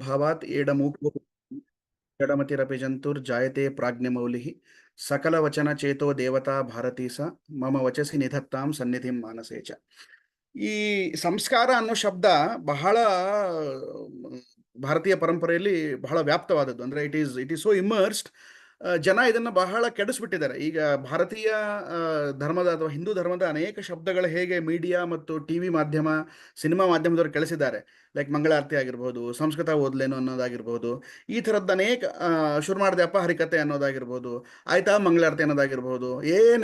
ಭಾವಾತ್ ಏಡಮೂಕು ಜಡಮತಿರಪಿ ಜಂತುರ್ಜಾಯತೆ ಪ್ರಾಜ್ಞಮೌಲಿಃ ಸಕಲವಚನ ಚೇತೋ ದೇವತಾ ಭಾರತೀ ಸ ಮಮ ವಚಸಿ ನಿಧತ್ತಾಂ ಸನ್ನಿಧಿಂ ಮಾನಸೇ ಚ. ಈ ಸಂಸ್ಕಾರ ಅನ್ನೋ ಶಬ್ದ ಬಹಳ ಭಾರತೀಯ ಪರಂಪರೆಯಲ್ಲಿ ಬಹಳ ವ್ಯಾಪ್ತವಾದದ್ದು. ಅಂದ್ರೆ ಇಟ್ ಈಸ್ ಸೋ ಇಮರ್ಸ್ಡ್. ಜನ ಇದನ್ನ ಬಹಳ ಕೆಡಿಸ್ಬಿಟ್ಟಿದ್ದಾರೆ. ಈಗ ಭಾರತೀಯ ಧರ್ಮದ ಅಥವಾ ಹಿಂದೂ ಧರ್ಮದ ಅನೇಕ ಶಬ್ದಗಳು ಹೇಗೆ ಮೀಡಿಯಾ ಮತ್ತು ಟಿವಿ ಮಾಧ್ಯಮ, ಸಿನಿಮಾ ಮಾಧ್ಯಮದವರು ಕಳಿಸಿದ್ದಾರೆ, ಲೈಕ್ ಮಂಗಳಾರತಿ ಆಗಿರ್ಬೋದು, ಸಂಸ್ಕೃತ ಓದ್ಲೇನು ಅನ್ನೋದಾಗಿರ್ಬೋದು, ಈ ಥರದ್ದು ಅನೇಕ ಶುರು ಮಾಡಿದೆಯಪ್ಪ ಹರಿಕತೆ ಅನ್ನೋದಾಗಿರ್ಬೋದು, ಆಯ್ತಾ ಮಂಗಳಾರತಿ ಅನ್ನೋದಾಗಿರ್ಬೋದು,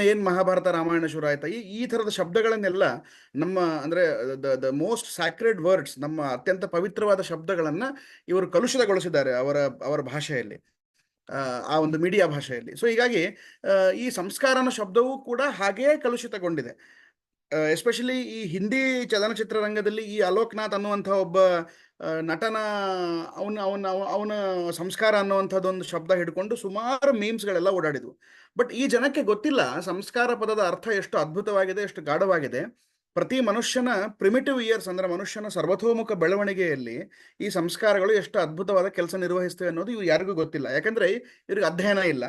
ಏನ್ ಮಹಾಭಾರತ ರಾಮಾಯಣ ಶುರು ಆಯ್ತಾ, ಈ ಥರದ ಶಬ್ದಗಳನ್ನೆಲ್ಲ ನಮ್ಮ ಅಂದರೆ ದ ಮೋಸ್ಟ್ ಸ್ಯಾಕ್ರೆಡ್ ವರ್ಡ್ಸ್, ನಮ್ಮ ಅತ್ಯಂತ ಪವಿತ್ರವಾದ ಶಬ್ದಗಳನ್ನ ಇವರು ಕಲುಷಿತಗೊಳಿಸಿದ್ದಾರೆ ಅವರ ಭಾಷೆಯಲ್ಲಿ, ಆ ಒಂದು ಮೀಡಿಯಾ ಭಾಷೆಯಲ್ಲಿ. ಸೊ ಹೀಗಾಗಿ ಈ ಸಂಸ್ಕಾರ ಅನ್ನೋ ಶಬ್ದವೂ ಕೂಡ ಹಾಗೇ ಕಲುಷಿತಗೊಂಡಿದೆ. ಎಸ್ಪೆಷಲಿ ಈ ಹಿಂದಿ ಚಲನಚಿತ್ರರಂಗದಲ್ಲಿ ಈ ಅಲೋಕ್ನಾಥ್ ಅನ್ನುವಂಥ ಒಬ್ಬ ನಟನ ಅವನ ಸಂಸ್ಕಾರ ಅನ್ನುವಂಥದ್ದೊಂದು ಶಬ್ದ ಹಿಡ್ಕೊಂಡು ಸುಮಾರು ಮೀಮ್ಸ್ಗಳೆಲ್ಲ ಓಡಾಡಿದ್ವು. ಬಟ್ ಈ ಜನಕ್ಕೆ ಗೊತ್ತಿಲ್ಲ ಸಂಸ್ಕಾರ ಪದದ ಅರ್ಥ ಎಷ್ಟು ಅದ್ಭುತವಾಗಿದೆ, ಎಷ್ಟು ಗಾಢವಾಗಿದೆ. ಪ್ರತಿ ಮನುಷ್ಯನ ಪ್ರಿಮಿಟಿವ್ ಇಯರ್ಸ್, ಅಂದ್ರೆ ಮನುಷ್ಯನ ಸರ್ವತೋಮುಖ ಬೆಳವಣಿಗೆಯಲ್ಲಿ ಈ ಸಂಸ್ಕಾರಗಳು ಎಷ್ಟು ಅದ್ಭುತವಾದ ಕೆಲಸ ನಿರ್ವಹಿಸ್ತವೆ ಅನ್ನೋದು ಇವ್ರು ಯಾರಿಗೂ ಗೊತ್ತಿಲ್ಲ. ಯಾಕಂದ್ರೆ ಇವ್ರಿಗೆ ಅಧ್ಯಯನ ಇಲ್ಲ.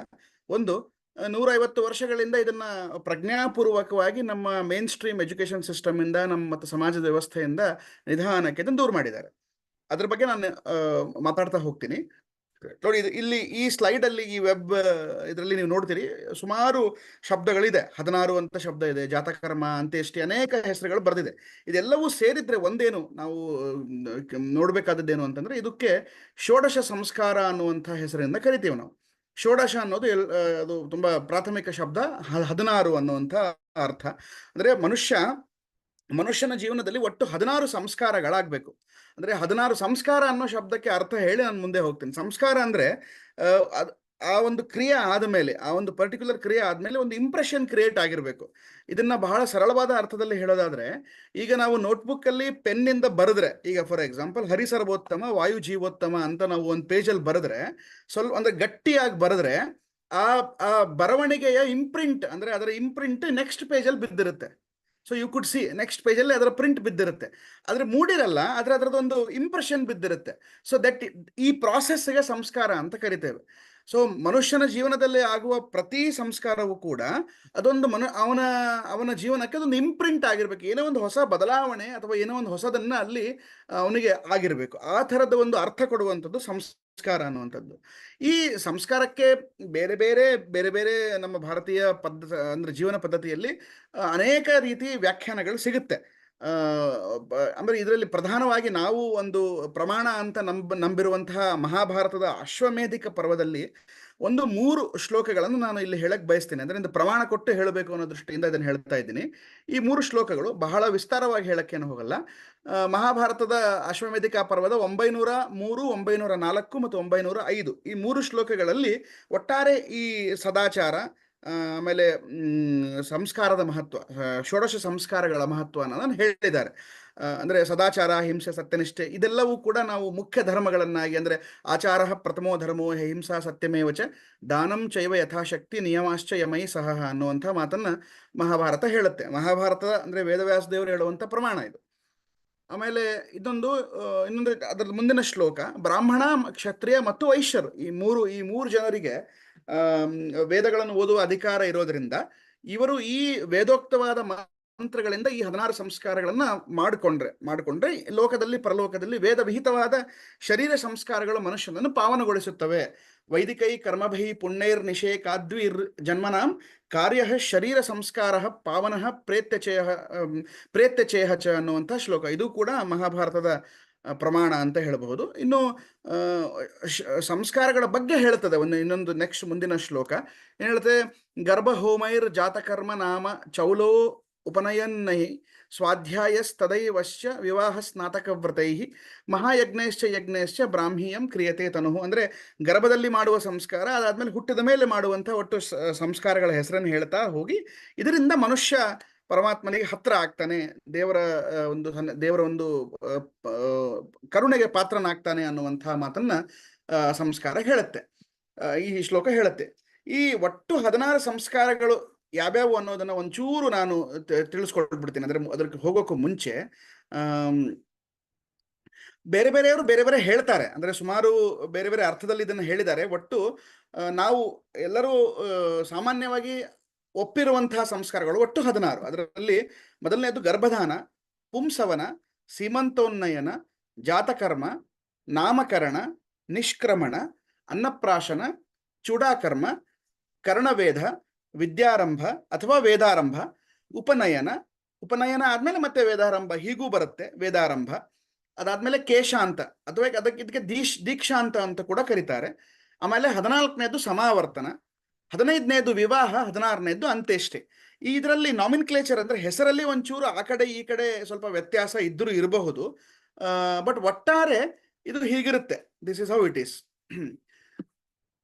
ಒಂದು 150 ವರ್ಷಗಳಿಂದ ಇದನ್ನ ಪ್ರಜ್ಞಾಪೂರ್ವಕವಾಗಿ ನಮ್ಮ ಮೇನ್ ಸ್ಟ್ರೀಮ್ ಎಜುಕೇಶನ್ ಸಿಸ್ಟಮ್ ಇಂದ, ನಮ್ಮ ಮತ್ತು ಸಮಾಜದ ವ್ಯವಸ್ಥೆಯಿಂದ ನಿಧಾನಕ್ಕೆ ಇದನ್ನು ದೂರ ಮಾಡಿದ್ದಾರೆ. ಅದ್ರ ಬಗ್ಗೆ ನಾನು ಮಾತಾಡ್ತಾ ಹೋಗ್ತೀನಿ. ನೋಡಿ, ಇಲ್ಲಿ ಈ ಸ್ಲೈಡ್ ಅಲ್ಲಿ, ಈ ವೆಬ್ ಇದರಲ್ಲಿ ನೀವು ನೋಡ್ತೀರಿ, ಸುಮಾರು ಶಬ್ದಗಳಿದೆ. 16 ಅಂತ ಶಬ್ದ ಇದೆ, ಜಾತಕರ್ಮ, ಅಂತ್ಯೇಷ್ಟಿ, ಅನೇಕ ಹೆಸರುಗಳು ಬರೆದಿದೆ. ಇದೆಲ್ಲವೂ ಸೇರಿದ್ರೆ ಒಂದೇನು ನಾವು ನೋಡ್ಬೇಕಾದದ್ದೇನು ಅಂತಂದ್ರೆ, ಇದಕ್ಕೆ ಷೋಡಶ ಸಂಸ್ಕಾರ ಅನ್ನುವಂಥ ಹೆಸರಿಂದ ಕರಿತೀವಿ ನಾವು. ಷೋಡಶ ಅನ್ನೋದು ಅದು ತುಂಬಾ ಪ್ರಾಥಮಿಕ ಶಬ್ದ. 16 ಅನ್ನುವಂಥ ಅರ್ಥ. ಅಂದ್ರೆ ಮನುಷ್ಯನ ಜೀವನದಲ್ಲಿ ಒಟ್ಟು 16 ಸಂಸ್ಕಾರಗಳಾಗಬೇಕು. ಅಂದ್ರೆ 16 ಸಂಸ್ಕಾರ ಅನ್ನೋ ಶಬ್ದಕ್ಕೆ ಅರ್ಥ ಹೇಳಿ ನಾನು ಮುಂದೆ ಹೋಗ್ತೀನಿ. ಸಂಸ್ಕಾರ ಅಂದ್ರೆ ಆ ಒಂದು ಕ್ರಿಯೆ ಆದಮೇಲೆ, ಆ ಒಂದು ಪರ್ಟಿಕ್ಯುಲರ್ ಕ್ರಿಯೆ ಆದಮೇಲೆ ಒಂದು ಇಂಪ್ರೆಷನ್ ಕ್ರಿಯೇಟ್ ಆಗಿರಬೇಕು. ಇದನ್ನ ಬಹಳ ಸರಳವಾದ ಅರ್ಥದಲ್ಲಿ ಹೇಳೋದಾದ್ರೆ, ಈಗ ನಾವು ನೋಟ್ಬುಕ್ ಅಲ್ಲಿ ಪೆನ್ನಿಂದ ಬರೆದ್ರೆ, ಈಗ ಫಾರ್ ಎಕ್ಸಾಂಪಲ್ ಹರಿಸರ್ವೋತ್ತಮ ವಾಯು ಜೀವೋತ್ತಮ ಅಂತ ನಾವು ಒಂದು ಪೇಜಲ್ಲಿ ಬರೆದ್ರೆ, ಸ್ವಲ್ಪ ಅಂದ್ರೆ ಗಟ್ಟಿಯಾಗಿ ಬರೆದ್ರೆ, ಆ ಬರವಣಿಗೆಯ ಇಂಪ್ರಿಂಟ್, ಅಂದ್ರೆ ಅದರ ಇಂಪ್ರಿಂಟ್ ನೆಕ್ಸ್ಟ್ ಪೇಜಲ್ಲಿ ಬಿದ್ದಿರುತ್ತೆ. So you could see next ಪೇಜಲ್ಲಿ ಅದರ ಪ್ರಿಂಟ್ ಬಿದ್ದಿರುತ್ತೆ. ಆದ್ರೆ ಮೂಡಿರಲ್ಲ, ಅದರದೊಂದು ಇಂಪ್ರೆಷನ್ ಬಿದ್ದಿರುತ್ತೆ. ಸೊ ದಟ್ ಈ ಪ್ರಾಸೆಸ್ಗೆ ಸಂಸ್ಕಾರ ಅಂತ ಕರಿತೇವೆ. ಸೊ ಮನುಷ್ಯನ ಜೀವನದಲ್ಲಿ ಆಗುವ ಪ್ರತಿ ಸಂಸ್ಕಾರವೂ ಕೂಡ ಅದೊಂದು ಅವನ ಜೀವನಕ್ಕೆ ಅದೊಂದು ಇಂಪ್ರಿಂಟ್ ಆಗಿರ್ಬೇಕು. ಏನೋ ಒಂದು ಹೊಸ ಬದಲಾವಣೆ ಅಥವಾ ಏನೋ ಒಂದು ಹೊಸದನ್ನ ಅಲ್ಲಿ ಅವನಿಗೆ ಆಗಿರ್ಬೇಕು. ಆ ಥರದ ಒಂದು ಅರ್ಥ ಕೊಡುವಂಥದ್ದು ಸಂಸ್ಕಾರ ಅನ್ನುವಂಥದ್ದು. ಈ ಸಂಸ್ಕಾರಕ್ಕೆ ಬೇರೆ ಬೇರೆ ನಮ್ಮ ಭಾರತೀಯ ಅಂದ್ರೆ ಜೀವನ ಪದ್ಧತಿಯಲ್ಲಿ ಅನೇಕ ರೀತಿ ವ್ಯಾಖ್ಯಾನಗಳು ಸಿಗುತ್ತೆ. ಅಂದ್ರೆ ಇದರಲ್ಲಿ ಪ್ರಧಾನವಾಗಿ ನಾವು ಒಂದು ಪ್ರಮಾಣ ಅಂತ ನಂಬಿರುವಂತಹ ಮಹಾಭಾರತದ ಅಶ್ವಮೇಧಿಕ ಪರ್ವದಲ್ಲಿ ಒಂದು 3 ಶ್ಲೋಕಗಳನ್ನು ನಾನು ಇಲ್ಲಿ ಹೇಳಕ್ ಬಯಸ್ತೇನೆ. ಅಂದ್ರೆ ಪ್ರಮಾಣ ಕೊಟ್ಟು ಹೇಳಬೇಕು ಅನ್ನೋ ದೃಷ್ಟಿಯಿಂದ ಇದನ್ನು ಹೇಳ್ತಾ ಇದ್ದೀನಿ. ಈ 3 ಶ್ಲೋಕಗಳು ಬಹಳ ವಿಸ್ತಾರವಾಗಿ ಹೇಳಕ್ಕೇನು ಹೋಗಲ್ಲ. ಮಹಾಭಾರತದ ಅಶ್ವಮೇಧಿಕ ಪರ್ವದ 903, 904 ಮತ್ತು 905 ಈ 3 ಶ್ಲೋಕಗಳಲ್ಲಿ ಒಟ್ಟಾರೆ ಈ ಸದಾಚಾರ, ಆಮೇಲೆ ಸಂಸ್ಕಾರದ ಮಹತ್ವ, ಷೋಡಶ ಸಂಸ್ಕಾರಗಳ ಮಹತ್ವ ಅನ್ನೋದನ್ನು ಹೇಳಿದ್ದಾರೆ. ಅಂದ್ರೆ ಸದಾಚಾರ, ಹಿಂಸೆ, ಸತ್ಯನಿಷ್ಠೆ ಇದೆಲ್ಲವೂ ಕೂಡ ನಾವು ಮುಖ್ಯ ಧರ್ಮಗಳನ್ನಾಗಿ, ಅಂದ್ರೆ ಆಚಾರ ಪ್ರಥಮೋ ಧರ್ಮೋ ಹಿಂಸಾ ಸತ್ಯಮೇವಚ ದಾನಂ ಚೈವ ಯಥಾಶಕ್ತಿ ನಿಯಮಾಶ್ಚ ಯಮೈ ಸಹ ಅನ್ನುವಂಥ ಮಾತನ್ನ ಮಹಾಭಾರತ ಹೇಳುತ್ತೆ. ಮಹಾಭಾರತ ಅಂದ್ರೆ ವೇದವ್ಯಾಸ ದೇವರು ಹೇಳುವಂಥ ಪ್ರಮಾಣ ಇದು. ಆಮೇಲೆ ಇನ್ನೊಂದು ಅದರ ಮುಂದಿನ ಶ್ಲೋಕ, ಬ್ರಾಹ್ಮಣ, ಕ್ಷತ್ರಿಯ ಮತ್ತು ವೈಶ್ಯರು ಈ ಮೂರು ಜನರಿಗೆ ವೇದಗಳನ್ನು ಓದುವ ಅಧಿಕಾರ ಇರೋದ್ರಿಂದ ಇವರು ಈ ವೇದೋಕ್ತವಾದ ಮಂತ್ರಗಳಿಂದ ಈ 16 ಸಂಸ್ಕಾರಗಳನ್ನ ಮಾಡಿಕೊಂಡ್ರೆ ಲೋಕದಲ್ಲಿ ಪರಲೋಕದಲ್ಲಿ ವೇದ ವಿಹಿತವಾದ ಶರೀರ ಸಂಸ್ಕಾರಗಳು ಮನುಷ್ಯನನ್ನು ಪಾವನಗೊಳಿಸುತ್ತವೆ. ವೈದಿಕೈ ಕರ್ಮಭೈ ಪುಣ್ಯೈರ್ ನಿಷೇಕಾದ್ವಿರ್ ಜನ್ಮನಾಂ ಕಾರ್ಯ ಶರೀರ ಸಂಸ್ಕಾರ ಪಾವನ ಪ್ರೇತ್ಯಚೇಹ ಚ ಅನ್ನುವಂಥ ಶ್ಲೋಕ. ಇದು ಕೂಡ ಮಹಾಭಾರತದ ಪ್ರಮಾಣ ಅಂತ ಹೇಳಬಹುದು. ಇನ್ನು ಸಂಸ್ಕಾರಗಳ ಬಗ್ಗೆ ಹೇಳ್ತದೆ ಇನ್ನೊಂದು ನೆಕ್ಸ್ಟ್ ಮುಂದಿನ ಶ್ಲೋಕ ಏನ್ ಹೇಳ್ತದೆ, ಗರ್ಭಹೋಮೈರ್ ಜಾತಕರ್ಮ ನಾಮ ಚೌಲೋ ಉಪನಯನ್ನೈ ಸ್ವಾಧ್ಯಾಯಸ್ತದೈವಶ್ಚ ವಿವಾಹ ಸ್ನಾತಕ ವ್ರತೈ ಮಹಾಯಜ್ಞಶ್ಚ ಬ್ರಾಹ್ಮೀಯಂ ಕ್ರಿಯತೆ ತನುಹು. ಅಂದ್ರೆ ಗರ್ಭದಲ್ಲಿ ಮಾಡುವ ಸಂಸ್ಕಾರ, ಅದಾದ್ಮೇಲೆ ಹುಟ್ಟಿದ ಮೇಲೆ ಮಾಡುವಂಥ ಒಟ್ಟು ಸಂಸ್ಕಾರಗಳ ಹೆಸರನ್ನು ಹೇಳ್ತಾ ಹೋಗಿ ಇದರಿಂದ ಮನುಷ್ಯ ಪರಮಾತ್ಮನಿಗೆ ಹತ್ರ ಆಗ್ತಾನೆ, ದೇವರ ಒಂದು ಕರುಣೆಗೆ ಪಾತ್ರನಾಗ್ತಾನೆ ಅನ್ನುವಂತಹ ಮಾತನ್ನ ಸಂಸ್ಕಾರ ಹೇಳುತ್ತೆ, ಈ ಶ್ಲೋಕ ಹೇಳುತ್ತೆ. ಈ ಒಟ್ಟು 16 ಸಂಸ್ಕಾರಗಳು ಯಾವ್ಯಾವು ಅನ್ನೋದನ್ನ ಒಂಚೂರು ನಾನು ತಿಳಿಸ್ಕೊಳ್ಬಿಡ್ತೀನಿ. ಅಂದ್ರೆ ಅದಕ್ಕೆ ಹೋಗೋಕ್ಕೂ ಮುಂಚೆ ಬೇರೆ ಬೇರೆಯವರು ಬೇರೆ ಬೇರೆ ಹೇಳ್ತಾರೆ, ಅಂದ್ರೆ ಸುಮಾರು ಬೇರೆ ಬೇರೆ ಅರ್ಥದಲ್ಲಿ ಇದನ್ನು ಹೇಳಿದ್ದಾರೆ. ಒಟ್ಟು ನಾವು ಎಲ್ಲರೂ ಸಾಮಾನ್ಯವಾಗಿ ಒಪ್ಪಿರುವಂತಹ ಸಂಸ್ಕಾರಗಳು ಒಟ್ಟು 16. ಅದರಲ್ಲಿ ಮೊದಲನೇದು ಗರ್ಭಧಾನ, ಪುಂಸವನ, ಸೀಮಂತೋನ್ನಯನ, ಜಾತಕರ್ಮ, ನಾಮಕರಣ, ನಿಷ್ಕ್ರಮಣ, ಅನ್ನಪ್ರಾಶನ, ಚೂಡಾಕರ್ಮ, ಕರ್ಣವೇದ, ವಿದ್ಯಾರಂಭ ಅಥವಾ ವೇದಾರಂಭ, ಉಪನಯನ, ಉಪನಯನ ಆದ್ಮೇಲೆ ಮತ್ತೆ ವೇದಾರಂಭ ಹೀಗೂ ಬರುತ್ತೆ, ವೇದಾರಂಭ. ಅದಾದ್ಮೇಲೆ ಕೇಶಾಂತ ಅಥವಾ ಇದಕ್ಕೆ ದೀಕ್ಷಾಂತ ಅಂತ ಕೂಡ ಕರೀತಾರೆ. ಆಮೇಲೆ 14ನೇದು ಸಮಾವರ್ತನ, 15ನೇದು ವಿವಾಹ, 16ನೇದು ಅಂತ್ಯೇಷ್ಟೆ. ಇದರಲ್ಲಿ ನಾಮಿನ್ಕ್ಲೇಚರ್ ಅಂದ್ರೆ ಹೆಸರಲ್ಲಿ ಒಂಚೂರು ಆ ಕಡೆ ಈ ಕಡೆ ಸ್ವಲ್ಪ ವ್ಯತ್ಯಾಸ ಇದ್ರೂ ಇರಬಹುದು, ಬಟ್ ಒಟ್ಟಾರೆ ಇದು ಹೀಗಿರುತ್ತೆ. This is how it is.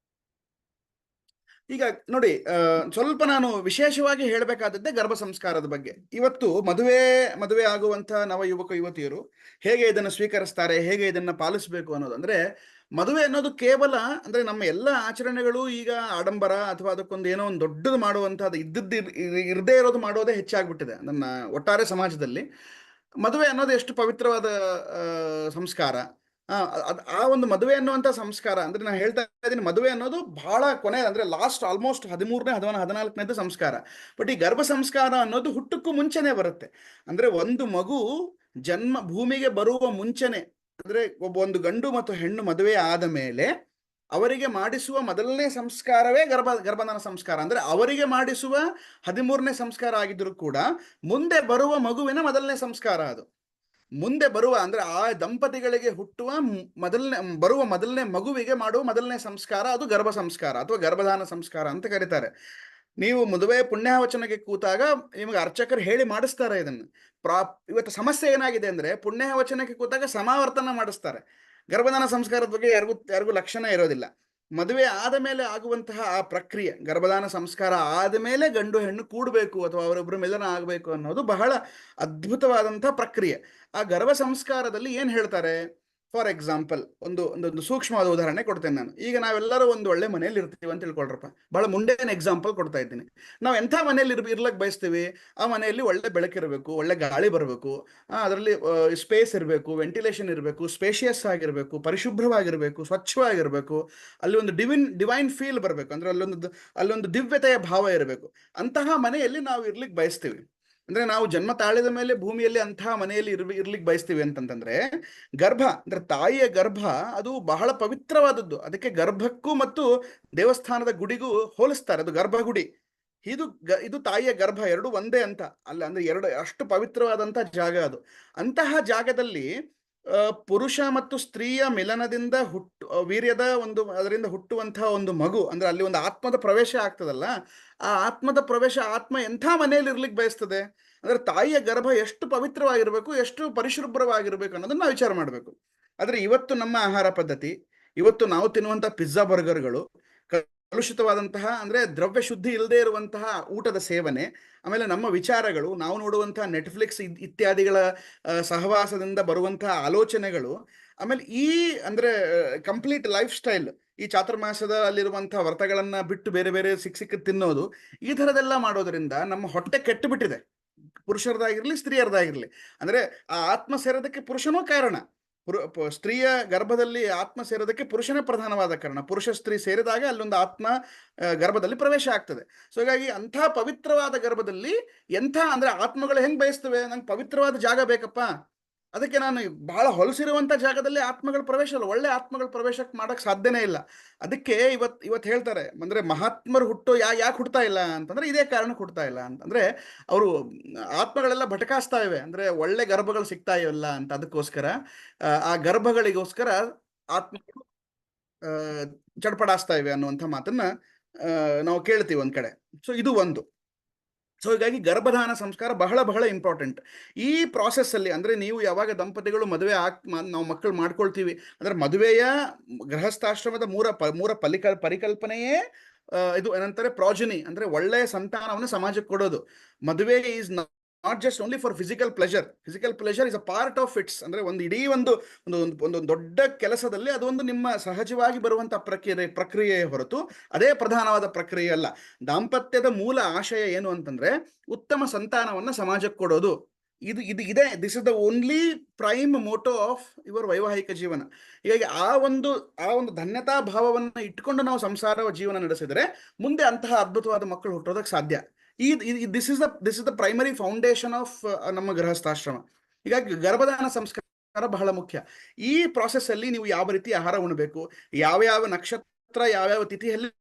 ಈಗ ನೋಡಿ, ಸ್ವಲ್ಪ ನಾನು ವಿಶೇಷವಾಗಿ ಹೇಳಬೇಕಾದದ್ದೇ ಗರ್ಭ ಸಂಸ್ಕಾರದ ಬಗ್ಗೆ. ಇವತ್ತು ಮದುವೆ ಆಗುವಂತ ನವ ಯುವಕ ಯುವತಿಯರು ಹೇಗೆ ಇದನ್ನು ಸ್ವೀಕರಿಸ್ತಾರೆ, ಹೇಗೆ ಇದನ್ನ ಪಾಲಿಸಬೇಕು ಅನ್ನೋದು. ಅಂದ್ರೆ ಮದುವೆ ಅನ್ನೋದು ಕೇವಲ ಅಂದ್ರೆ ನಮ್ಮ ಎಲ್ಲ ಆಚರಣೆಗಳು ಈಗ ಆಡಂಬರ ಅಥವಾ ಅದಕ್ಕೊಂದು ಏನೋ ಒಂದು ದೊಡ್ಡದು ಮಾಡುವಂತಹದ್ದು ಇರದೇ ಇರೋದು ಮಾಡೋದೇ ಹೆಚ್ಚಾಗ್ಬಿಟ್ಟಿದೆ ನನ್ನ ಒಟ್ಟಾರೆ ಸಮಾಜದಲ್ಲಿ. ಮದುವೆ ಅನ್ನೋದು ಎಷ್ಟು ಪವಿತ್ರವಾದ ಸಂಸ್ಕಾರ. ಆ ಒಂದು ಮದುವೆ ಅನ್ನುವಂಥ ಸಂಸ್ಕಾರ ಅಂದ್ರೆ ನಾನು ಹೇಳ್ತಾ ಇದ್ದೀನಿ, ಮದುವೆ ಅನ್ನೋದು ಬಹಳ ಕೊನೆ ಅಂದ್ರೆ ಲಾಸ್ಟ್ ಆಲ್ಮೋಸ್ಟ್ 13ನೇ 14ನೇದು ಸಂಸ್ಕಾರ. ಬಟ್ ಈ ಗರ್ಭ ಸಂಸ್ಕಾರ ಅನ್ನೋದು ಹುಟ್ಟಕ್ಕೂ ಮುಂಚೆನೆ ಬರುತ್ತೆ. ಅಂದ್ರೆ ಒಂದು ಮಗು ಜನ್ಮ ಭೂಮಿಗೆ ಬರುವ ಮುಂಚೆನೆ, ಅಂದ್ರೆ ಒಂದು ಗಂಡು ಮತ್ತು ಹೆಣ್ಣು ಮದುವೆ ಆದ ಮೇಲೆ ಅವರಿಗೆ ಮಾಡಿಸುವ ಮೊದಲನೇ ಸಂಸ್ಕಾರವೇ ಗರ್ಭಧಾನ ಸಂಸ್ಕಾರ. ಅಂದ್ರೆ ಅವರಿಗೆ ಮಾಡಿಸುವ 13ನೇ ಸಂಸ್ಕಾರ ಆಗಿದ್ರು ಕೂಡ ಮುಂದೆ ಬರುವ ಮಗುವಿನ ಮೊದಲನೇ ಸಂಸ್ಕಾರ ಅದು. ಮುಂದೆ ಬರುವ ಅಂದ್ರೆ ಆ ದಂಪತಿಗಳಿಗೆ ಹುಟ್ಟುವ ಮೊದಲನೇ ಮಗುವಿಗೆ ಮಾಡುವ ಮೊದಲನೇ ಸಂಸ್ಕಾರ ಅದು ಗರ್ಭ ಸಂಸ್ಕಾರ ಅಥವಾ ಗರ್ಭಧಾನ ಸಂಸ್ಕಾರ ಅಂತ ಕರೀತಾರೆ. ನೀವು ಮದುವೆ ಪುಣ್ಯಾವಚನಕ್ಕೆ ಕೂತಾಗ ನಿಮಗೆ ಅರ್ಚಕರು ಹೇಳಿ ಮಾಡಿಸ್ತಾರೆ ಇದನ್ನು. ಇವತ್ತು ಸಮಸ್ಯೆ ಏನಾಗಿದೆ ಅಂದ್ರೆ ಪುಣ್ಯಾವಚನಕ್ಕೆ ಕೂತಾಗ ಸಮಾವರ್ತನ ಮಾಡಿಸ್ತಾರೆ. ಗರ್ಭಧಾನ ಸಂಸ್ಕಾರದ ಬಗ್ಗೆ ಯಾರಿಗೂ ಲಕ್ಷಣ ಇರೋದಿಲ್ಲ. ಮದುವೆ ಆದ ಮೇಲೆ ಆಗುವಂತಹ ಆ ಪ್ರಕ್ರಿಯೆ, ಗರ್ಭಧಾನ ಸಂಸ್ಕಾರ ಆದ ಮೇಲೆ ಗಂಡು ಹೆಣ್ಣು ಕೂಡಬೇಕು ಅಥವಾ ಅವರೊಬ್ಬರು ಮಿಲನ ಆಗಬೇಕು ಅನ್ನೋದು ಬಹಳ ಅದ್ಭುತವಾದಂತಹ ಪ್ರಕ್ರಿಯೆ. ಆ ಗರ್ಭ ಸಂಸ್ಕಾರದಲ್ಲಿ ಏನ್ ಹೇಳ್ತಾರೆ, ಫಾರ್ ಎಕ್ಸಾಂಪಲ್ ಒಂದು ಸೂಕ್ಷ್ಮವಾದ ಉದಾಹರಣೆ ಕೊಡ್ತೇನೆ ನಾನು. ಈಗ ನಾವೆಲ್ಲರೂ ಒಂದು ಒಳ್ಳೆ ಮನೆಯಲ್ಲಿ ಇರ್ತೀವಿ ಅಂತ ತಿಳ್ಕೊಳ್ರಪ್ಪ, ಬಹಳ ಮುಂಡೇನ ಎಕ್ಸಾಂಪಲ್ ಕೊಡ್ತಾ ಇದ್ದೀನಿ. ನಾವು ಎಂಥ ಮನೆಯಲ್ಲಿ ಇರ್ಲಕ್ ಬಯಸ್ತೀವಿ, ಆ ಮನೆಯಲ್ಲಿ ಒಳ್ಳೆ ಬೆಳಕಿರಬೇಕು, ಒಳ್ಳೆ ಗಾಳಿ ಬರಬೇಕು, ಅದರಲ್ಲಿ ಸ್ಪೇಸ್ ಇರಬೇಕು, ವೆಂಟಿಲೇಷನ್ ಇರಬೇಕು, ಸ್ಪೇಷಿಯಸ್ ಆಗಿರಬೇಕು, ಪರಿಶುಭ್ರವಾಗಿರಬೇಕು, ಸ್ವಚ್ಛವಾಗಿರಬೇಕು, ಅಲ್ಲಿ ಒಂದು ಡಿವೈನ್ ಫೀಲ್ ಬರಬೇಕು, ಅಂದ್ರೆ ಅಲ್ಲೊಂದು ದಿವ್ಯತೆಯ ಭಾವ ಇರಬೇಕು. ಅಂತಹ ಮನೆಯಲ್ಲಿ ನಾವು ಇರ್ಲಿಕ್ಕೆ ಬಯಸ್ತೀವಿ. ಅಂದ್ರೆ ನಾವು ಜನ್ಮ ತಾಳಿದ ಮೇಲೆ ಭೂಮಿಯಲ್ಲಿ ಅಂತಹ ಮನೆಯಲ್ಲಿ ಇರ್ಲಿಕ್ಕೆ ಬಯಸ್ತೀವಿ ಅಂತಂತಂದ್ರೆ ಗರ್ಭ ಅಂದ್ರೆ ತಾಯಿಯ ಗರ್ಭ ಅದು ಬಹಳ ಪವಿತ್ರವಾದದ್ದು. ಅದಕ್ಕೆ ಗರ್ಭಕ್ಕೂ ಮತ್ತು ದೇವಸ್ಥಾನದ ಗುಡಿಗೂ ಹೋಲಿಸ್ತಾರೆ. ಅದು ಗರ್ಭಗುಡಿ, ಇದು ತಾಯಿಯ ಗರ್ಭ, ಎರಡು ಒಂದೇ ಅಂತ ಅಲ್ಲ. ಅಂದ್ರೆ ಎರಡು ಅಷ್ಟು ಪವಿತ್ರವಾದಂತಹ ಜಾಗ ಅದು. ಅಂತಹ ಜಾಗದಲ್ಲಿ ಪುರುಷ ಮತ್ತು ಸ್ತ್ರೀಯ ಮಿಲನದಿಂದ ವೀರ್ಯದ ಅದರಿಂದ ಹುಟ್ಟುವಂತಹ ಒಂದು ಮಗು, ಅಂದ್ರೆ ಅಲ್ಲಿ ಒಂದು ಆತ್ಮದ ಪ್ರವೇಶ ಆಗ್ತದಲ್ಲ, ಆ ಆತ್ಮದ ಪ್ರವೇಶ, ಆತ್ಮ ಎಂಥ ಮನೆಯಲ್ಲಿ ಇರ್ಲಿಕ್ಕೆ ಬಯಸ್ತದೆ. ಅಂದ್ರೆ ತಾಯಿಯ ಗರ್ಭ ಎಷ್ಟು ಪವಿತ್ರವಾಗಿರ್ಬೇಕು, ಎಷ್ಟು ಪರಿಶುಭ್ರವಾಗಿರ್ಬೇಕು ಅನ್ನೋದನ್ನ ನಾವು ವಿಚಾರ ಮಾಡಬೇಕು. ಆದ್ರೆ ಇವತ್ತು ನಮ್ಮ ಆಹಾರ ಪದ್ಧತಿ, ಇವತ್ತು ನಾವು ತಿನ್ನುವಂತಹ ಪಿಜ್ಜಾ ಬರ್ಗರ್ಗಳು, ಕಲುಷಿತವಾದಂತಹ ಅಂದ್ರೆ ದ್ರವ್ಯ ಶುದ್ಧಿ ಇಲ್ಲದೆ ಇರುವಂತಹ ಊಟದ ಸೇವನೆ, ಆಮೇಲೆ ನಮ್ಮ ವಿಚಾರಗಳು, ನಾವು ನೋಡುವಂತಹ ನೆಟ್ಫ್ಲಿಕ್ಸ್ ಇತ್ಯಾದಿಗಳ ಸಹವಾಸದಿಂದ ಬರುವಂತಹ ಆಲೋಚನೆಗಳು, ಆಮೇಲೆ ಈ ಅಂದ್ರೆ ಕಂಪ್ಲೀಟ್ ಲೈಫ್ ಸ್ಟೈಲ್, ಈ ಚಾತುರ್ಮಾಸದ ಅಲ್ಲಿರುವಂತಹ ವ್ರತಗಳನ್ನ ಬಿಟ್ಟು ಬೇರೆ ಬೇರೆ ಸಿಕ್ಕ ತಿನ್ನೋದು, ಈ ಥರದೆಲ್ಲ ಮಾಡೋದ್ರಿಂದ ನಮ್ಮ ಹೊಟ್ಟೆ ಕೆಟ್ಟು ಬಿಟ್ಟಿದೆ. ಪುರುಷರದಾಗಿರ್ಲಿ ಸ್ತ್ರೀಯರದಾಗಿರ್ಲಿ. ಅಂದ್ರೆ ಆ ಆತ್ಮ ಸೇರೋದಕ್ಕೆ ಪುರುಷನೂ ಕಾರಣ. ಸ್ತ್ರೀಯ ಗರ್ಭದಲ್ಲಿ ಆತ್ಮ ಸೇರೋದಕ್ಕೆ ಪುರುಷನೇ ಪ್ರಧಾನವಾದ ಕಾರಣ. ಪುರುಷ ಸ್ತ್ರೀ ಸೇರಿದಾಗ ಅಲ್ಲೊಂದು ಆತ್ಮ ಗರ್ಭದಲ್ಲಿ ಪ್ರವೇಶ ಆಗ್ತದೆ. ಸೊ ಹೀಗಾಗಿ ಅಂಥ ಪವಿತ್ರವಾದ ಗರ್ಭದಲ್ಲಿ ಎಂಥ ಅಂದ್ರೆ ಆತ್ಮಗಳು ಹೆಂಗ್ ಬಯಸ್ತವೆ, ನಂಗೆ ಪವಿತ್ರವಾದ ಜಾಗ ಬೇಕಪ್ಪ, ಅದಕ್ಕೆ ನಾನು ಬಹಳ ಹೊಲಸಿರುವಂತ ಜಾಗದಲ್ಲಿ ಆತ್ಮಗಳ ಪ್ರವೇಶ ಇಲ್ಲ, ಒಳ್ಳೆ ಆತ್ಮಗಳ ಪ್ರವೇಶಕ್ಕೆ ಮಾಡಕ್ ಸಾಧ್ಯನೇ ಇಲ್ಲ. ಅದಕ್ಕೆ ಇವತ್ತು ಹೇಳ್ತಾರೆ, ಅಂದ್ರೆ ಮಹಾತ್ಮರು ಯಾಕೆ ಹುಡ್ತಾ ಇಲ್ಲ ಅಂತಂದ್ರೆ ಇದೇ ಕಾರಣಕ್ಕೆ ಹುಡ್ತಾ ಇಲ್ಲ ಅಂತಂದ್ರೆ ಅವರು ಆತ್ಮಗಳೆಲ್ಲ ಭಟಕಾಸ್ತಾ ಇವೆ, ಅಂದ್ರೆ ಒಳ್ಳೆ ಗರ್ಭಗಳು ಸಿಗ್ತಾ ಇಲ್ಲ ಅಂತ. ಅದಕ್ಕೋಸ್ಕರ ಆ ಗರ್ಭಗಳಿಗೋಸ್ಕರ ಆತ್ಮಗಳು ಚಡ್ಪಡಾಸ್ತಾ ಇವೆ ಅನ್ನುವಂಥ ಮಾತನ್ನ ನಾವು ಕೇಳ್ತೀವಿ ಒಂದ್ ಕಡೆ. ಸೊ ಇದು ಒಂದು. ಸೊ ಹೀಗಾಗಿ ಗರ್ಭಧಾನ ಸಂಸ್ಕಾರ ಬಹಳ ಬಹಳ ಇಂಪಾರ್ಟೆಂಟ್ ಈ ಪ್ರಾಸೆಸ್ ಅಲ್ಲಿ. ಅಂದ್ರೆ ನೀವು ಯಾವಾಗ ದಂಪತಿಗಳು ಮದುವೆ ನಾವು ಮಕ್ಕಳು ಮಾಡ್ಕೊಳ್ತೀವಿ ಅಂದ್ರೆ ಮದುವೆಯ ಗೃಹಸ್ಥಾಶ್ರಮದ ಮೂರ ಪರಿಕಲ್ಪನೆಯೇ ಇದು ಏನಂತಾರೆ, ಪ್ರಾಜನಿ, ಅಂದ್ರೆ ಒಳ್ಳೆಯ ಸಂತಾನವನ್ನು ಸಮಾಜಕ್ಕೆ ಕೊಡೋದು. ಮದುವೆ is not just only for physical pleasure is a part of it's. ಅಂದ್ರೆ ಒಂದು ಇಡೀ ಒಂದು ದೊಡ್ಡ ಕೆಲಸದಲ್ಲಿ ಅದೊಂದು ನಿಮ್ಮ ಸಹಜವಾಗಿ ಬರುವಂತಹ ಪ್ರಕ್ರಿಯೆ ಹೊರತು ಅದೇ ಪ್ರಧಾನವಾದ ಪ್ರಕ್ರಿಯೆ ಅಲ್ಲ. ದಾಂಪತ್ಯದ ಮೂಲ ಆಶಯ ಏನು ಅಂತಂದ್ರೆ ಉತ್ತಮ ಸಂತಾನವನ್ನ ಸಮಾಜಕ್ಕೆ ಕೊಡೋದು. ಇದು ಇದು ಇದೆ. This is the only prime motto of your ವೈವಾಹಿಕ ಜೀವನ. ಹೀಗಾಗಿ ಆ ಒಂದು ಧನ್ಯತಾ ಭಾವವನ್ನು ಇಟ್ಕೊಂಡು ನಾವು ಸಂಸಾರ ಜೀವನ ನಡೆಸಿದರೆ ಮುಂದೆ ಅಂತಹ ಅದ್ಭುತವಾದ ಮಕ್ಕಳು ಹುಟ್ಟೋದಕ್ಕೆ ಸಾಧ್ಯ. This is the primary foundation of ನಮ್ಮ ಗೃಹಸ್ಥಾಶ್ರಮ. ಹೀಗಾಗಿ ಗರ್ಭಧಾರಣ ಸಂಸ್ಕಾರ ಬಹಳ ಮುಖ್ಯ. ಈ ಪ್ರಾಸೆಸ್ ಅಲ್ಲಿ ನೀವು ಯಾವ ರೀತಿ ಆಹಾರ ಉಣಬೇಕು, ಯಾವ ಯಾವ ನಕ್ಷತ್ರ ಯಾವ್ಯಾವ ತಿಥಿಯಲ್ಲಿ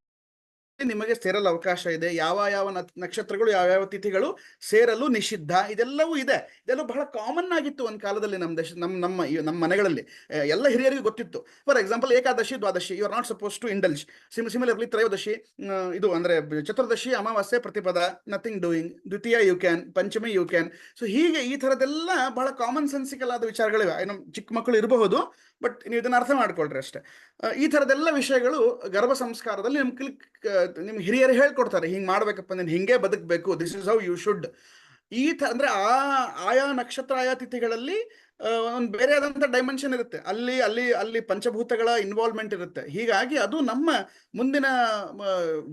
ನಿಮಗೆ ಸೇರಲು ಅವಕಾಶ ಇದೆ, ಯಾವ ಯಾವ ನಕ್ಷತ್ರಗಳು ಯಾವ್ಯಾವ ತಿಥಿಗಳು ಸೇರಲು ನಿಷಿದ್ಧ, ಇದೆಲ್ಲವೂ ಇದೆ. ಇದೆಲ್ಲವೂ ಬಹಳ ಕಾಮನ್ ಆಗಿತ್ತು ಒಂದು ಕಾಲದಲ್ಲಿ ನಮ್ಮ ದೇಶ, ನಮ್ಮ ಮನೆಗಳಲ್ಲಿ ಎಲ್ಲ ಹಿರಿಯರಿಗೂ ಗೊತ್ತಿತ್ತು. For example, Ekadashi Dwadashi you are not suppose to indulge. Similarly Trayodashi, ಇದು ಅಂದ್ರೆ Chaturdashi Amavasya Prathipada nothing doing, Dwitiya you can, Panchami you can. So ಹೀಗೆ ಈ ಥರದ್ದೆಲ್ಲ ಬಹಳ ಕಾಮನ್ ಸೆನ್ಸಿಕಲ್ ಆದ ವಿಚಾರಗಳಿವೆ. ನಮ್ಮ ಚಿಕ್ಕ ಮಕ್ಕಳು ಇರಬಹುದು, ಬಟ್ ನೀವು ಇದನ್ನ ಅರ್ಥ ಮಾಡ್ಕೊಳ್ರಿ ಅಷ್ಟೇ. ಈ ಥರದ್ದೆಲ್ಲ ವಿಷಯಗಳು ಗರ್ಭ ಸಂಸ್ಕಾರದಲ್ಲಿ ನಿಮ್ಗೆ ಹಿರಿಯರು ಹೇಳ್ಕೊಡ್ತಾರೆ, ಹಿಂಗೆ ಮಾಡ್ಬೇಕಪ್ಪ, ನೀನು ಹಿಂಗೆ ಬದುಕಬೇಕು, this is how you should. ಅಂದ್ರೆ ಆಯಾ ನಕ್ಷತ್ರ ಆಯಾ ತಿಥಿಗಳಲ್ಲಿ ಒಂದು ಬೇರೆ ಆದಂಥ ಡೈಮೆನ್ಷನ್ ಇರುತ್ತೆ. ಅಲ್ಲಿ ಅಲ್ಲಿ ಅಲ್ಲಿ ಪಂಚಭೂತಗಳ ಇನ್ವಾಲ್ವ್ಮೆಂಟ್ ಇರುತ್ತೆ. ಹೀಗಾಗಿ ಅದು ನಮ್ಮ ಮುಂದಿನ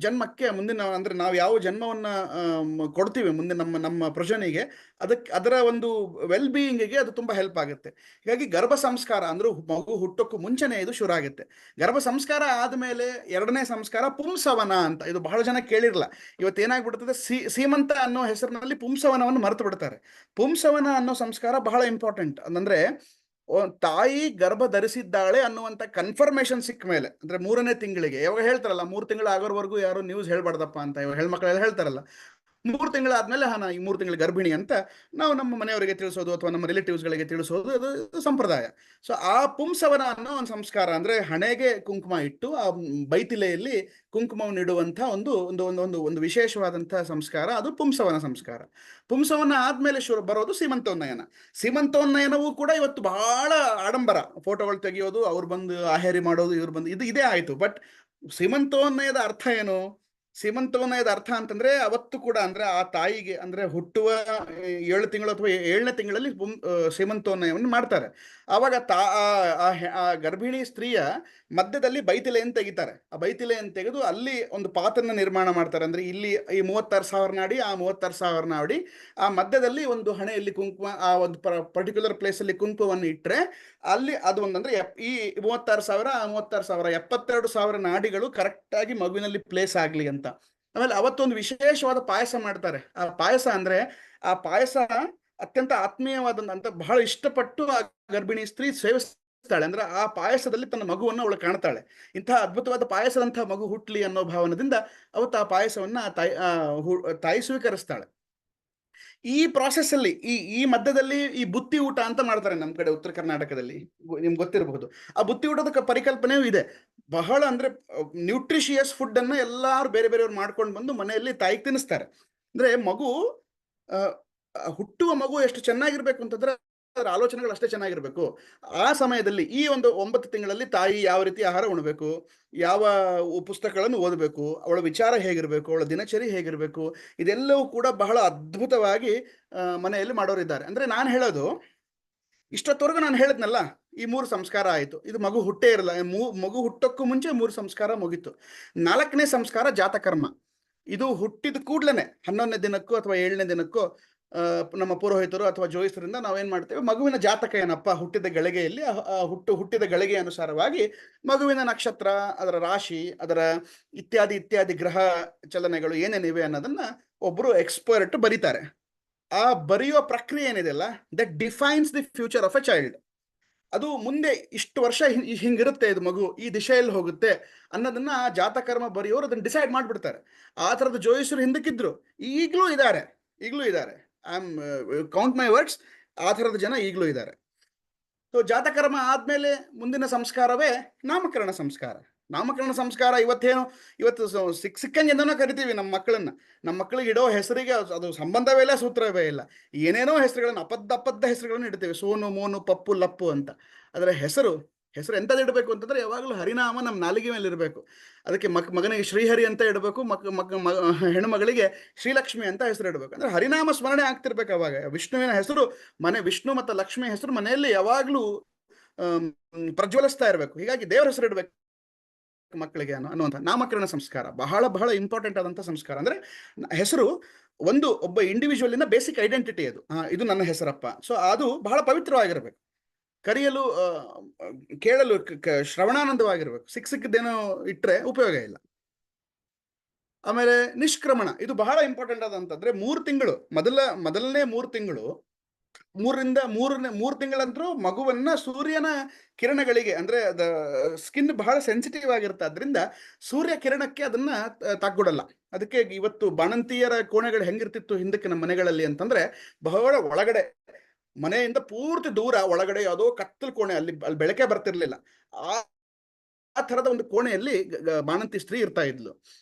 ಜನ್ಮಕ್ಕೆ, ಅಂದ್ರೆ ನಾವು ಯಾವ ಜನ್ಮವನ್ನ ಕೊಡ್ತೀವಿ ಮುಂದೆ ನಮ್ಮ ಪ್ರಜನೆಗೆ, ಅದರ ಒಂದು ವೆಲ್ ಬೀಯಿಂಗಿಗೆ ಅದು ತುಂಬಾ ಹೆಲ್ಪ್ ಆಗುತ್ತೆ. ಹೀಗಾಗಿ ಗರ್ಭ ಸಂಸ್ಕಾರ ಅಂದ್ರೆ ಮಗು ಹುಟ್ಟೋಕ್ಕೂ ಮುಂಚೆನೆ ಇದು ಶುರು ಆಗುತ್ತೆ. ಗರ್ಭ ಸಂಸ್ಕಾರ ಆದ್ಮೇಲೆ ಎರಡನೇ ಸಂಸ್ಕಾರ ಪುಂಸವನ ಅಂತ. ಇದು ಬಹಳ ಜನ ಕೇಳಿರಲ್ಲ. ಇವತ್ತೇನಾಗ್ಬಿಡ್ತದೆ, ಸೀಮಂತ ಅನ್ನೋ ಹೆಸರಿನಲ್ಲಿ ಪುಂಸವನವನ್ನು ಮರೆತು ಬಿಡ್ತಾರೆ. ಪುಂಸವನ ಅನ್ನೋ ಸಂಸ್ಕಾರ ಬಹಳ ಇಂಪಾರ್ಟೆಂಟ್. ಅಂದ್ರೆ ತಾಯಿ ಗರ್ಭ ಧರಿಸಿದ್ದಾಳೆ ಅನ್ನುವಂಥ ಕನ್ಫರ್ಮೇಶನ್ ಸಿಕ್ಕ ಮೇಲೆ, ಅಂದ್ರೆ 3ನೇ ತಿಂಗಳಿಗೆ, ಯಾವಾಗ ಹೇಳ್ತಾರಲ್ಲ 3 ತಿಂಗಳು ಆಗೋವರೆಗೂ ಯಾರು ನ್ಯೂಸ್ ಹೇಳ್ಬಾರ್ದಪ್ಪ ಅಂತ, ಇವಾಗ ಹೆಣ್ಮಕ್ಳೆಲ್ಲ ಹೇಳ್ತಾರಲ್ಲ, 3 ತಿಂಗಳಾದ್ಮೇಲೆ ನಾ ಈ 3 ತಿಂಗಳ ಗರ್ಭಿಣಿ ಅಂತ ನಾವು ನಮ್ಮ ಮನೆಯವರಿಗೆ ತಿಳಿಸೋದು ಅಥವಾ ನಮ್ಮ ರಿಲೇಟಿವ್ಸ್ಗಳಿಗೆ ತಿಳಿಸೋದು, ಅದು ಸಂಪ್ರದಾಯ. ಸೊ ಆ ಪುಂಸವನ ಅನ್ನೋ ಒಂದು ಸಂಸ್ಕಾರ, ಅಂದ್ರೆ ಹಣೆಗೆ ಕುಂಕುಮ ಇಟ್ಟು ಆ ಬೈತಿಲೆಯಲ್ಲಿ ಕುಂಕುಮವನ್ನು ಇಡುವಂಥ ಒಂದು ಒಂದು ಒಂದು ಒಂದು ವಿಶೇಷವಾದಂತಹ ಸಂಸ್ಕಾರ, ಅದು ಪುಂಸವನ ಸಂಸ್ಕಾರ. ಪುಂಸವನ ಆದ್ಮೇಲೆ ಬರೋದು ಸೀಮಂತೋನ್ನಯನ. ಸೀಮಂತೋನ್ನಯನವೂ ಕೂಡ ಇವತ್ತು ಬಹಳ ಆಡಂಬರ, ಫೋಟೋಗಳು ತೆಗೆಯೋದು, ಅವ್ರು ಬಂದು ಆಹೇರಿ ಮಾಡೋದು, ಇವ್ರು ಬಂದು ಇದೇ ಆಯ್ತು. ಬಟ್ ಸೀಮಂತೋನ್ನಯದ ಅರ್ಥ ಏನು? ಸೀಮಂತೋನ್ನಯದ ಅರ್ಥ ಅಂತಂದ್ರೆ ಅವತ್ತು ಕೂಡ, ಅಂದ್ರೆ ಆ ತಾಯಿಗೆ, ಅಂದ್ರೆ ಹುಟ್ಟುವ 7 ತಿಂಗಳು ಅಥವಾ 7ನೇ ತಿಂಗಳಲ್ಲಿ ಸೀಮಂತೋನ್ನಯವನ್ನು ಮಾಡ್ತಾರೆ. ಆವಾಗ ಆ ಗರ್ಭಿಣಿ ಸ್ತ್ರೀಯ ಮಧ್ಯದಲ್ಲಿ ಬೈತಿಲೆಯನ್ನು ತೆಗಿತಾರೆ. ಆ ಬೈತಿಲೆಯನ್ನು ತೆಗೆದು ಅಲ್ಲಿ ಒಂದು ಪಾತ್ರನ ನಿರ್ಮಾಣ ಮಾಡ್ತಾರೆ. ಅಂದ್ರೆ ಇಲ್ಲಿ ಈ 36,000 ನಾಡಿ, ಆ 36,000 ನಾಡಿ, ಆ ಮಧ್ಯದಲ್ಲಿ ಒಂದು ಹಣೆಯಲ್ಲಿ ಕುಂಕುಮ, ಆ ಒಂದು ಪರ್ಟಿಕ್ಯುಲರ್ ಪ್ಲೇಸ್ ಅಲ್ಲಿ ಕುಂಕುಮವನ್ನು ಇಟ್ಟರೆ ಅಲ್ಲಿ ಅದು ಒಂದಂದ್ರೆ ಈ 36,000 36,000 72,000 ನಾಡಿಗಳು ಕರೆಕ್ಟ್ ಆಗಿ ಮಗುವಿನಲ್ಲಿ ಪ್ಲೇಸ್ ಆಗ್ಲಿ ಅಂತ. ಆಮೇಲೆ ಅವತ್ತೊಂದು ವಿಶೇಷವಾದ ಪಾಯಸ ಮಾಡ್ತಾರೆ. ಆ ಪಾಯಸ ಅಂದ್ರೆ, ಆ ಪಾಯಸ ಅತ್ಯಂತ ಆತ್ಮೀಯವಾದಂತ, ಬಹಳ ಇಷ್ಟಪಟ್ಟು ಆ ಗರ್ಭಿಣಿ ಸ್ತ್ರೀ ಸೇವಿಸ್ತಾಳೆ. ಅಂದ್ರೆ ಆ ಪಾಯಸದಲ್ಲಿ ತನ್ನ ಮಗುವನ್ನು ಅವಳು ಕಾಣ್ತಾಳೆ. ಇಂತಹ ಅದ್ಭುತವಾದ ಪಾಯಸದಂತಹ ಮಗು ಹುಟ್ಲಿ ಅನ್ನೋ ಭಾವನದಿಂದ ಅವತ್ತು ಆ ಪಾಯಸವನ್ನ ತಾಯಿ ಸ್ವೀಕರಿಸ್ತಾಳೆ. ಈ ಪ್ರಾಸೆಸ್ ಅಲ್ಲಿ ಈ ಮಧ್ಯದಲ್ಲಿ ಈ ಬುತ್ತಿ ಊಟ ಅಂತ ಮಾಡ್ತಾರೆ ನಮ್ಮ ಕಡೆ ಉತ್ತರ ಕರ್ನಾಟಕದಲ್ಲಿ, ನಿಮ್ಗೆ ಗೊತ್ತಿರಬಹುದು. ಆ ಬುತ್ತಿ ಊಟದ ಪರಿಕಲ್ಪನೆಯೂ ಇದೆ. ಬಹಳ ಅಂದ್ರೆ ನ್ಯೂಟ್ರಿಷಿಯಸ್ ಫುಡ್ ಅನ್ನ ಎಲ್ಲಾರು ಬೇರೆ ಬೇರೆಯವ್ರು ಮಾಡ್ಕೊಂಡು ಬಂದು ಮನೆಯಲ್ಲಿ ತಾಯಿಗೆ ತಿನ್ನಿಸ್ತಾರೆ. ಅಂದ್ರೆ ಮಗು ಹುಟ್ಟುವ ಮಗು ಎಷ್ಟು ಚೆನ್ನಾಗಿರ್ಬೇಕು ಅಂತಂದ್ರೆ ಅದರ ಆಲೋಚನೆಗಳು ಅಷ್ಟೇ ಚೆನ್ನಾಗಿರ್ಬೇಕು. ಆ ಸಮಯದಲ್ಲಿ ಈ ಒಂದು 9 ತಿಂಗಳಲ್ಲಿ ತಾಯಿ ಯಾವ ರೀತಿ ಆಹಾರ ಉಣಬೇಕು, ಯಾವ ಪುಸ್ತಕಗಳನ್ನು ಓದಬೇಕು, ಅವಳ ವಿಚಾರ ಹೇಗಿರಬೇಕು, ಅವಳ ದಿನಚರಿ ಹೇಗಿರಬೇಕು, ಇದೆಲ್ಲವೂ ಕೂಡ ಬಹಳ ಅದ್ಭುತವಾಗಿ ಮನೆಯಲ್ಲಿ ಮಾಡೋರಿದ್ದಾರೆ. ಅಂದ್ರೆ ನಾನು ಹೇಳೋದು, ಇಷ್ಟೊತ್ತವರೆಗೂ ನಾನು ಹೇಳಿದ್ನಲ್ಲ, ಈ 3 ಸಂಸ್ಕಾರ ಆಯಿತು. ಇದು ಮಗು ಹುಟ್ಟೇ ಇರಲ್ಲ, ಮಗು ಹುಟ್ಟೋಕ್ಕೂ ಮುಂಚೆ 3 ಸಂಸ್ಕಾರ ಮುಗೀತು. 4ನೇ ಸಂಸ್ಕಾರ ಜಾತಕರ್ಮ. ಇದು ಹುಟ್ಟಿದ ಕೂಡ್ಲೇನೆ 11ನೇ ದಿನಕ್ಕೋ ಅಥವಾ 7ನೇ ದಿನಕ್ಕೋ ನಮ್ಮ ಪುರೋಹಿತರು ಅಥವಾ ಜೋಯಿಸರಿಂದ ನಾವೇನ್ ಮಾಡ್ತೇವೆ, ಮಗುವಿನ ಜಾತಕ ಏನಪ್ಪ, ಹುಟ್ಟಿದ ಗಳಿಗೆಯಲ್ಲಿ ಹುಟ್ಟಿದ ಗಳಿಗೆ ಅನುಸಾರವಾಗಿ ಮಗುವಿನ ನಕ್ಷತ್ರ, ಅದರ ರಾಶಿ, ಅದರ ಇತ್ಯಾದಿ ಇತ್ಯಾದಿ ಗ್ರಹ ಚಲನೆಗಳು ಏನೇನಿವೆ ಅನ್ನೋದನ್ನ ಒಬ್ರು ಎಕ್ಸ್ಪರ್ಟ್ ಬರೀತಾರೆ. ಆ ಬರೆಯುವ ಪ್ರಕ್ರಿಯೆ ಏನಿದೆಯಲ್ಲ, that defines the future of A child. ಅದು ಮುಂದೆ ಇಷ್ಟು ವರ್ಷ ಹಿಂಗಿರುತ್ತೆ, ಇದು ಮಗು ಈ ದಿಶೆಯಲ್ಲಿ ಹೋಗುತ್ತೆ ಅನ್ನೋದನ್ನ ಆ ಜಾತಕರ್ಮ ಬರೆಯೋರು ಅದನ್ನ ಡಿಸೈಡ್ ಮಾಡ್ಬಿಡ್ತಾರೆ. ಆ ಥರದ ಜೋಯಿಸರು ಹಿಂದಕ್ಕಿದ್ರು, ಈಗಲೂ ಇದ್ದಾರೆ. I am count my words, ಆ ಥರದ ಜನ ಈಗಲೂ ಇದ್ದಾರೆ. ಸೊ ಜಾತಕರ್ಮ ಆದ್ಮೇಲೆ ಮುಂದಿನ ಸಂಸ್ಕಾರವೇ ನಾಮಕರಣ ಸಂಸ್ಕಾರ. ನಾಮಕರಣ ಸಂಸ್ಕಾರ ಇವತ್ತು ಸಿಕ್ಕಂಗೆಂದನೋ ಕರಿತೀವಿ ನಮ್ಮ ಮಕ್ಕಳಿಗೆ ಇಡೋ ಹೆಸರಿಗೆ ಅದು ಸಂಬಂಧವೇ ಇಲ್ಲ, ಸೂತ್ರವೇ ಇಲ್ಲ. ಏನೇನೋ ಹೆಸರುಗಳನ್ನು, ಅಪದ್ಧ ಹೆಸರುಗಳನ್ನು ಇಡ್ತೇವೆ, ಸೋನು, ಮೋನು, ಪಪ್ಪು, ಲಪ್ಪು ಅಂತ. ಅದರ ಹೆಸರು ಎಂಥದ್ದು ಇಡಬೇಕು ಅಂತಂದ್ರೆ ಯಾವಾಗಲೂ ಹರಿನಾಮ ನಮ್ಮ ನಾಲಿಗೆ ಮೇಲೆ ಇರಬೇಕು. ಅದಕ್ಕೆ ಮಗನಿಗೆ ಶ್ರೀಹರಿ ಅಂತ ಇಡಬೇಕು, ಹೆಣ್ಣುಮಗಳಿಗೆ ಶ್ರೀಲಕ್ಷ್ಮಿ ಅಂತ ಹೆಸರು ಇಡಬೇಕು. ಅಂದ್ರೆ ಹರಿನಾಮ ಸ್ಮರಣೆ ಆಗ್ತಿರ್ಬೇಕು. ಅವಾಗ ವಿಷ್ಣುವಿನ ಹೆಸರು ವಿಷ್ಣು ಮತ್ತು ಲಕ್ಷ್ಮಿ ಹೆಸರು ಮನೆಯಲ್ಲಿ ಯಾವಾಗಲೂ ಪ್ರಜ್ವಲಿಸ್ತಾ ಇರಬೇಕು. ಹೀಗಾಗಿ ದೇವರ ಹೆಸರು ಇಡಬೇಕು ಮಕ್ಕಳಿಗೆ ಅನ್ನುವಂಥ ನಾಮಕರಣ ಸಂಸ್ಕಾರ ಬಹಳ ಬಹಳ ಇಂಪಾರ್ಟೆಂಟ್ ಆದಂಥ ಸಂಸ್ಕಾರ. ಅಂದ್ರೆ ಹೆಸರು ಒಬ್ಬ ಇಂಡಿವಿಜುವಲಿನ ಬೇಸಿಕ್ ಐಡೆಂಟಿಟಿ ಅದು. ಇದು ನನ್ನ ಹೆಸರಪ್ಪ. ಸೊ ಅದು ಬಹಳ ಪವಿತ್ರವಾಗಿರ್ಬೇಕು. ಕರೆಯಲು ಕೇಳಲು ಶ್ರವಣಾನಂದವಾಗಿರ್ಬೇಕು. ಸಿಕ್ಕದೇನೋ ಇಟ್ಟರೆ ಉಪಯೋಗ ಇಲ್ಲ. ಆಮೇಲೆ ನಿಷ್ಕ್ರಮಣ, ಇದು ಬಹಳ ಇಂಪಾರ್ಟೆಂಟ್ ಆದಂತಂದ್ರೆ 3 ತಿಂಗಳು, ಮೊದಲನೇ 3 ತಿಂಗಳು, 3 ತಿಂಗಳಂತರೂ ಮಗುವನ್ನ ಸೂರ್ಯನ ಕಿರಣಗಳಿಗೆ, ಅಂದ್ರೆ ಸ್ಕಿನ್ ಬಹಳ ಸೆನ್ಸಿಟಿವ್ ಆಗಿರುತ್ತೆ, ಅದರಿಂದ ಸೂರ್ಯ ಕಿರಣಕ್ಕೆ ಅದನ್ನ ತಾಗ್ಕೊಡಲ್ಲ. ಅದಕ್ಕೆ ಇವತ್ತು ಬಾಣಂತಿಯರ ಕೋಣೆಗಳು ಹೆಂಗಿರ್ತಿತ್ತು ಹಿಂದಕ್ಕೆ ನಮ್ಮ ಮನೆಗಳಲ್ಲಿ ಅಂತಂದ್ರೆ, ಬಹಳ ಒಳಗಡೆ, ಮನೆಯಿಂದ ಪೂರ್ತಿ ದೂರ ಒಳಗಡೆ ಯಾವುದೋ ಕತ್ತಲು ಕೋಣೆ, ಅಲ್ಲಿ ಬೆಳಕೆ ಬರ್ತಿರ್ಲಿಲ್ಲ. ಆ ಥರದ ಒಂದು ಕೋಣೆಯಲ್ಲಿ ಬಾಣಂತಿ ಸ್ತ್ರೀ ಇರ್ತಾ ಇದ್ಲು.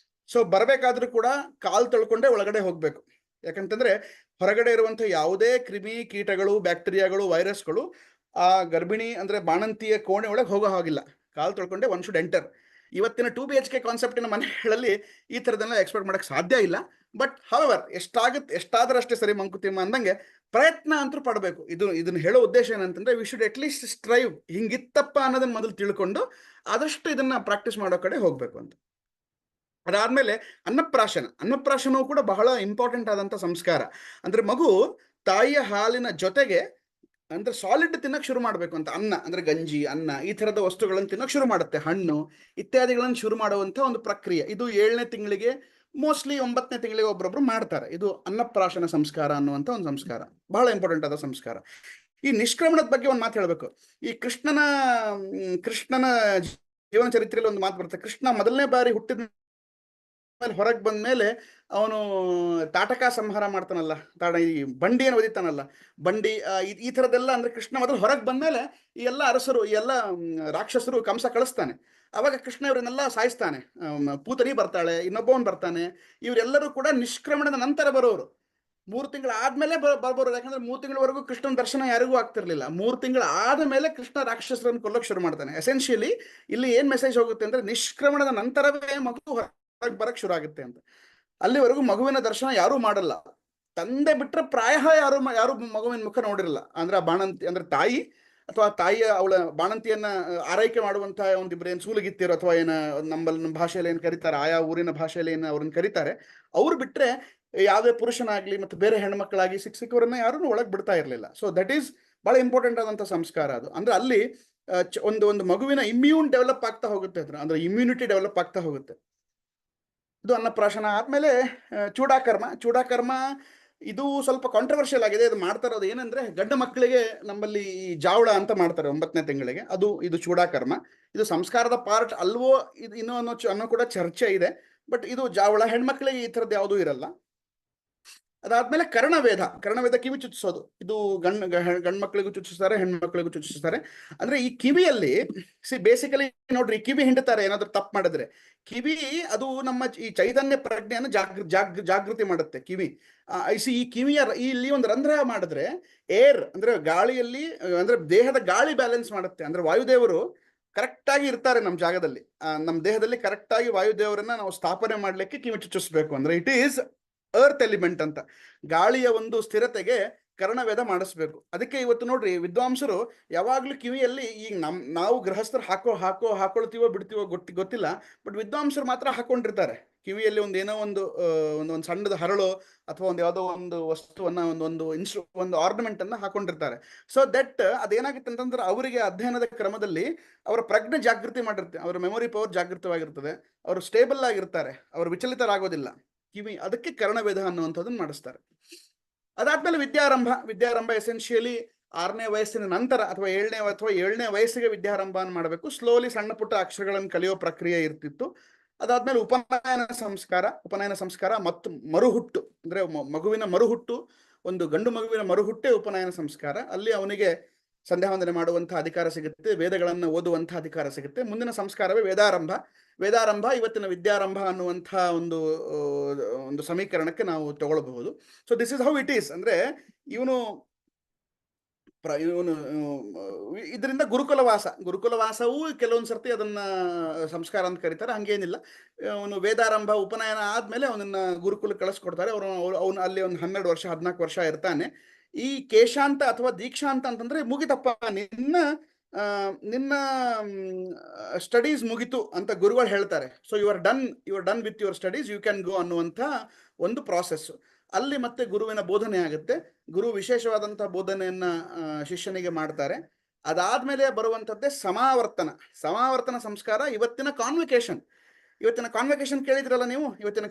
ಸೊ ಬರಬೇಕಾದ್ರೂ ಕೂಡ ಕಾಲು ತೊಳ್ಕೊಂಡೇ ಒಳಗಡೆ ಹೋಗ್ಬೇಕು. ಯಾಕಂತಂದ್ರೆ ಹೊರಗಡೆ ಇರುವಂತಹ ಯಾವುದೇ ಕ್ರಿಮಿ ಕೀಟಗಳು, ಬ್ಯಾಕ್ಟೀರಿಯಾಗಳು, ವೈರಸ್ಗಳು ಆ ಗರ್ಭಿಣಿ ಅಂದ್ರೆ ಬಾಣಂತಿಯ ಕೋಣೆ ಒಳಗೆ ಹೋಗೋ ಹಾಗಿಲ್ಲ. ಕಾಲು ತೊಳ್ಕೊಂಡೆ ಒನ್ ಶುಡ್ ಎಂಟರ್. ಇವತ್ತಿನ 2 BHK ಕಾನ್ಸೆಪ್ಟಿನ ಮನೆಗಳಲ್ಲಿ ಈ ಥರದೆಲ್ಲ ಎಕ್ಸ್ಪೆಕ್ಟ್ ಮಾಡಕ್ಕೆ ಸಾಧ್ಯ ಇಲ್ಲ. ಬಟ್ ಹವರ್ ಎಷ್ಟಾದ್ರಷ್ಟೇ ಸರಿ ಮಂಕುತಿಮ್ಮ ಅಂದಂಗೆ ಪ್ರಯತ್ನ ಅಂತೂ ಪಡಬೇಕು. ಇದನ್ನ ಹೇಳೋ ಉದ್ದೇಶ ಏನಂತಂದ್ರೆ, we should at least strive, ಹಿಂಗಿತ್ತಪ್ಪ ಅನ್ನೋದನ್ನ ಮೊದಲು ತಿಳ್ಕೊಂಡು ಆದಷ್ಟು ಇದನ್ನ ಪ್ರಾಕ್ಟೀಸ್ ಮಾಡೋ ಕಡೆ ಹೋಗ್ಬೇಕು ಅಂತ. ಅದಾದ್ಮೇಲೆ ಅನ್ನಪ್ರಾಶನವು ಕೂಡ ಬಹಳ ಇಂಪಾರ್ಟೆಂಟ್ ಆದಂತ ಸಂಸ್ಕಾರ. ಅಂದ್ರೆ ಮಗು ತಾಯಿಯ ಹಾಲಿನ ಜೊತೆಗೆ ಅಂದ್ರೆ ಸಾಲಿಡ್ ತಿನ್ನಕ್ ಶುರು ಮಾಡ್ಬೇಕು ಅಂತ. ಅನ್ನ ಅಂದ್ರೆ ಗಂಜಿ, ಅನ್ನ, ಈ ತರದ ವಸ್ತುಗಳನ್ನು ತಿನ್ನಕ್ ಶುರು ಮಾಡುತ್ತೆ, ಹಣ್ಣು ಇತ್ಯಾದಿಗಳನ್ನು ಶುರು ಮಾಡುವಂತ ಒಂದು ಪ್ರಕ್ರಿಯೆ. ಇದು 7ನೇ ತಿಂಗಳಿಗೆ, ಮೋಸ್ಟ್ಲಿ 9ನೇ ತಿಂಗಳಿಗೆ ಒಬ್ಬೊಬ್ರು ಮಾಡ್ತಾರೆ. ಇದು ಅನ್ನಪ್ರಾಶನ ಸಂಸ್ಕಾರ ಅನ್ನುವಂಥ ಒಂದು ಸಂಸ್ಕಾರ, ಬಹಳ ಇಂಪಾರ್ಟೆಂಟ್ ಆದ ಸಂಸ್ಕಾರ. ಈ ನಿಷ್ಕ್ರಮಣದ ಬಗ್ಗೆ ಒಂದು ಮಾತು ಹೇಳಬೇಕು. ಈ ಕೃಷ್ಣನ ಜೀವನ ಚರಿತ್ರೆಯಲ್ಲಿ ಒಂದು ಮಾತು ಬರುತ್ತೆ. ಕೃಷ್ಣ ಮೊದಲನೇ ಬಾರಿ ಹುಟ್ಟಿದ ಹೊರಗೆ ಬಂದ ಮೇಲೆ ಅವನು ತಾಟಕ ಸಂಹಾರ ಮಾಡ್ತಾನಲ್ಲ, ಈ ಬಂಡಿಯನ್ನು ಒದಿತಾನಲ್ಲ, ಬಂಡಿ, ಈ ಥರದ್ದೆಲ್ಲ. ಅಂದ್ರೆ ಕೃಷ್ಣ ಮೊದಲು ಹೊರಗೆ ಬಂದ್ಮೇಲೆ ಈ ಎಲ್ಲ ಅರಸರು, ಈ ಎಲ್ಲ ರಾಕ್ಷಸರು ಕಂಸ ಕಳಿಸ್ತಾನೆ. ಅವಾಗ ಕೃಷ್ಣ ಇವರನ್ನೆಲ್ಲ ಸಾಯಿಸ್ತಾನೆ. ಪೂತನಿ ಬರ್ತಾಳೆ, ಇನ್ನೊಬ್ಬವನ್ ಬರ್ತಾನೆ. ಇವರೆಲ್ಲರೂ ಕೂಡ ನಿಷ್ಕ್ರಮಣದ ನಂತರ ಬರೋರು. 3 ತಿಂಗಳು ಆದ್ಮೇಲೆ ಬರ್ಬರೋರು. ಯಾಕಂದ್ರೆ 3 ತಿಂಗಳವರೆಗೂ ಕೃಷ್ಣನ ದರ್ಶನ ಯಾರಿಗೂ ಆಗ್ತಿರ್ಲಿಲ್ಲ. 3 ತಿಂಗಳು ಆದ ಮೇಲೆ ಕೃಷ್ಣ ರಾಕ್ಷಸರನ್ನು ಕೊಲ್ಲಕ್ಕೆ ಶುರು ಮಾಡ್ತಾನೆ. ಎಸೆನ್ಷಿಯಲಿ ಇಲ್ಲಿ ಏನ್ ಮೆಸೇಜ್ ಹೋಗುತ್ತೆ ಅಂದ್ರೆ, ನಿಷ್ಕ್ರಮಣದ ನಂತರವೇ ಮಗು ಹೊರಗೆ ಬರಕ್ ಶುರು ಆಗುತ್ತೆ ಅಂತ. ಅಲ್ಲಿವರೆಗೂ ಮಗುವಿನ ದರ್ಶನ ಯಾರೂ ಮಾಡಲ್ಲ. ತಂದೆ ಬಿಟ್ರೆ ಪ್ರಾಯ ಯಾರು ಮಗುವಿನ ಮುಖ ನೋಡಿರಲ್ಲ. ಅಂದ್ರೆ ಆ ಬಾಣಂತಿ ಅಂದ್ರೆ ತಾಯಿ ಅಥವಾ ತಾಯಿಯ ಅವಳ ಬಾಣಂತಿಯನ್ನ ಆರೈಕೆ ಮಾಡುವಂತಹ ಒಂದಿಬ್ರು ಏನ್ ಸೂಲಗಿತ್ತಿರೋ ಅಥವಾ ನಮ್ಮ ಭಾಷೆಯಲ್ಲಿ ಏನ್ ಕರೀತಾರೆ, ಆಯಾ ಊರಿನ ಭಾಷೆಯಲ್ಲಿ ಏನ್ ಅವ್ರನ್ನ ಕರೀತಾರೆ, ಅವ್ರು ಬಿಟ್ರೆ ಯಾವುದೇ ಪುರುಷನಾಗ್ಲಿ ಮತ್ತೆ ಬೇರೆ ಹೆಣ್ಮಕ್ಳಾಗಿ ಸಿಕ್ಕವರನ್ನ ಯಾರನ್ನು ಒಳಗೆ ಬಿಡ್ತಾ ಇರ್ಲಿಲ್ಲ. ಸೊ ದಟ್ ಈಸ್ ಬಹಳ ಇಂಪಾರ್ಟೆಂಟ್ ಆದಂತ ಸಂಸ್ಕಾರ ಅದು. ಅಂದ್ರೆ ಅಲ್ಲಿ ಒಂದು ಮಗುವಿನ ಇಮ್ಯೂನ್ ಡೆವಲಪ್ ಆಗ್ತಾ ಹೋಗುತ್ತೆ, ಅಂದ್ರೆ ಇಮ್ಯುನಿಟಿ ಡೆವಲಪ್ ಆಗ್ತಾ ಹೋಗುತ್ತೆ. ಇದು ಅನ್ನಪ್ರಾಶನ ಆದ್ಮೇಲೆ ಚೂಡಾಕರ್ಮ ಇದು ಸ್ವಲ್ಪ ಕಾಂಟ್ರವರ್ಷಿಯಲ್ ಆಗಿದೆ. ಇದು ಮಾಡ್ತಾ ಇರೋದು ಏನಂದ್ರೆ, ಗಂಡು ಮಕ್ಕಳಿಗೆ ನಮ್ಮಲ್ಲಿ ಜಾವಳ ಅಂತ ಮಾಡ್ತಾರೆ 9ನೇ ತಿಂಗಳಿಗೆ, ಇದು ಚೂಡಾಕರ್ಮ. ಇದು ಸಂಸ್ಕಾರದ ಪಾರ್ಟ್ ಅಲ್ವೋ ಇದು ಇನ್ನೂ ಅನ್ನೋ ಕೂಡ ಚರ್ಚೆ ಇದೆ. ಬಟ್ ಇದು ಜಾವಳ, ಹೆಣ್ಮಕ್ಳಿಗೆ ಈ ಥರದ್ದು ಯಾವುದೂ ಇರಲ್ಲ. ಅದಾದ್ಮೇಲೆ ಕರ್ಣವೇದ ಕಿವಿ ಚುಚ್ಚಿಸೋದು. ಇದು ಗಂಡ್ ಮಕ್ಳಿಗೂ ಚುಚ್ಚಿಸ್ತಾರೆ, ಹೆಣ್ಮಕ್ಳಿಗೂ ಚುಚ್ಚಿಸ್ತಾರೆ. ಅಂದ್ರೆ ಈ ಕಿವಿಯಲ್ಲಿ ಬೇಸಿಕಲಿ ನೋಡ್ರಿ, ಕಿವಿ ಹಿಂಡ್ತಾರೆ ಏನಾದ್ರು ತಪ್ಪು ಮಾಡಿದ್ರೆ. ಕಿವಿ ಅದು ನಮ್ಮ ಈ ಚೈತನ್ಯ ಪ್ರಜ್ಞೆಯನ್ನು ಜಾಗೃತಿ ಮಾಡುತ್ತೆ ಕಿವಿ. ಈ ಕಿವಿಯ ಇಲ್ಲಿ ಒಂದು ರಂಧ್ರ ಮಾಡಿದ್ರೆ ಏರ್ ಅಂದ್ರೆ ಗಾಳಿಯಲ್ಲಿ, ಅಂದ್ರೆ ದೇಹದ ಗಾಳಿ ಬ್ಯಾಲೆನ್ಸ್ ಮಾಡುತ್ತೆ. ಅಂದ್ರೆ ವಾಯುದೇವರು ಕರೆಕ್ಟ್ ಆಗಿ ಇರ್ತಾರೆ ನಮ್ಮ ಜಾಗದಲ್ಲಿ, ನಮ್ಮ ದೇಹದಲ್ಲಿ ಕರೆಕ್ಟ್ ಆಗಿ ವಾಯುದೇವರನ್ನ ನಾವು ಸ್ಥಾಪನೆ ಮಾಡ್ಲಿಕ್ಕೆ ಕಿವಿ ಚುಚ್ಚಿಸ್ಬೇಕು. ಅಂದ್ರೆ ಇಟ್ ಈಸ್ ಅರ್ತ್ ಎಲಿಮೆಂಟ್ ಅಂತ. ಗಾಳಿಯ ಒಂದು ಸ್ಥಿರತೆಗೆ ಕರ್ಣವೇದ ಮಾಡಿಸ್ಬೇಕು. ಅದಕ್ಕೆ ಇವತ್ತು ನೋಡ್ರಿ, ವಿದ್ವಾಂಸರು ಯಾವಾಗ್ಲೂ ಕಿವಿಯಲ್ಲಿ, ಈಗ ನಾವು ಗೃಹಸ್ಥರು ಹಾಕೊಳ್ತೀವೋ ಬಿಡ್ತೀವೋ ಗೊತ್ತಿಲ್ಲ, ಬಟ್ ವಿದ್ವಾಂಸರು ಮಾತ್ರ ಹಾಕೊಂಡಿರ್ತಾರೆ ಕಿವಿಯಲ್ಲಿ ಏನೋ ಒಂದು ಸಣ್ಣದ ಹರಳು ಅಥವಾ ಯಾವುದೋ ಒಂದು ವಸ್ತುವನ್ನ, ಒಂದು ಆರ್ನಮೆಂಟ್ ಅನ್ನ ಹಾಕೊಂಡಿರ್ತಾರೆ. ಸೊ ದಟ್ ಅದೇನಾಗುತ್ತೆ ಅಂತಂದ್ರೆ, ಅವರಿಗೆ ಅಧ್ಯಯನದ ಕ್ರಮದಲ್ಲಿ ಅವರ ಪ್ರಜ್ಞೆ ಜಾಗೃತಿ ಮಾಡಿರುತ್ತೆ, ಅವರ ಮೆಮೊರಿ ಪವರ್ ಜಾಗೃತವಾಗಿರ್ತದೆ, ಅವರು ಸ್ಟೇಬಲ್ ಆಗಿರ್ತಾರೆ, ಅವರು ವಿಚಲಿತರಾಗೋದಿಲ್ಲ ಕಿವಿ. ಅದಕ್ಕೆ ಕರ್ಣವೇದ ಅನ್ನುವಂಥದ್ದನ್ನು ಮಾಡಿಸ್ತಾರೆ. ಅದಾದ್ಮೇಲೆ ವಿದ್ಯಾರಂಭ ಎಸೆನ್ಷಿಯಲಿ 6ನೇ ವಯಸ್ಸಿನ ನಂತರ ಅಥವಾ 7ನೇ ವಯಸ್ಸಿಗೆ ವಿದ್ಯಾರಂಭ ಮಾಡಬೇಕು. ಸ್ಲೋಲಿ ಸಣ್ಣ ಪುಟ್ಟ ಅಕ್ಷರಗಳನ್ನು ಕಲಿಯೋ ಪ್ರಕ್ರಿಯೆ ಇರ್ತಿತ್ತು. ಅದಾದ್ಮೇಲೆ ಉಪನಯನ ಸಂಸ್ಕಾರ ಮತ್ತು ಮರುಹುಟ್ಟು, ಅಂದ್ರೆ ಮಗುವಿನ ಮರುಹುಟ್ಟು, ಒಂದು ಗಂಡು ಮಗುವಿನ ಮರುಹುಟ್ಟೆ ಉಪನಯನ ಸಂಸ್ಕಾರ. ಅಲ್ಲಿ ಅವನಿಗೆ ಸಂಧ್ಯಾವಂದನೆ ಮಾಡುವಂತಹ ಅಧಿಕಾರ ಸಿಗುತ್ತೆ, ವೇದಗಳನ್ನು ಓದುವಂತಹ ಅಧಿಕಾರ ಸಿಗುತ್ತೆ. ಮುಂದಿನ ಸಂಸ್ಕಾರವೇ ವೇದಾರಂಭ ಇವತ್ತಿನ ವಿದ್ಯಾರಂಭ ಅನ್ನುವಂಥ ಒಂದು ಸಮೀಕರಣಕ್ಕೆ ನಾವು ತಗೊಳ್ಬಹುದು. So this is how it is. ಅಂದ್ರೆ ಇವನು ಇದರಿಂದ ಗುರುಕುಲವಾಸವೂ ಕೆಲವೊಂದು ಸರ್ತಿ ಅದನ್ನ ಸಂಸ್ಕಾರ ಅಂತ ಕರೀತಾರೆ, ಹಂಗೇನಿಲ್ಲ. ಅವನು ವೇದಾರಂಭ ಉಪನಯನ ಆದ್ಮೇಲೆ ಅವನನ್ನ ಗುರುಕುಲ ಕಳಿಸ್ಕೊಡ್ತಾರೆ. ಅವನು ಅಲ್ಲಿ ಒಂದು 12 ವರ್ಷ 14 ವರ್ಷ ಇರ್ತಾನೆ. ಈ ಕೇಶಾಂತ ಅಥವಾ ದೀಕ್ಷಾಂತ ಅಂತಂದ್ರೆ, ಮುಗಿತಪ್ಪ ನಿನ್ನ ಸ್ಟಡೀಸ್ ಮುಗಿತು ಅಂತ ಗುರುಗಳು ಹೇಳ್ತಾರೆ. So you are done with your studies, you can go ಅನ್ನುವಂಥ ಒಂದು ಪ್ರಾಸೆಸ್. ಅಲ್ಲಿ ಮತ್ತೆ ಗುರುವಿನ ಬೋಧನೆ ಆಗುತ್ತೆ. ಗುರು ವಿಶೇಷವಾದಂತಹ ಬೋಧನೆಯನ್ನ ಶಿಷ್ಯನಿಗೆ ಮಾಡ್ತಾರೆ. ಅದಾದ್ಮೇಲೆ ಬರುವಂಥದ್ದೇ ಸಮಾವರ್ತನ. ಸಮಾವರ್ತನ ಸಂಸ್ಕಾರ ಇವತ್ತಿನ ಕಾನ್ವೊಕೇಶನ್. ಇವತ್ತಿನ ಕಾನ್ವೊಕೇಶನ್ ಕೇಳಿದ್ರಲ್ಲ ನೀವು, ಇವತ್ತಿನ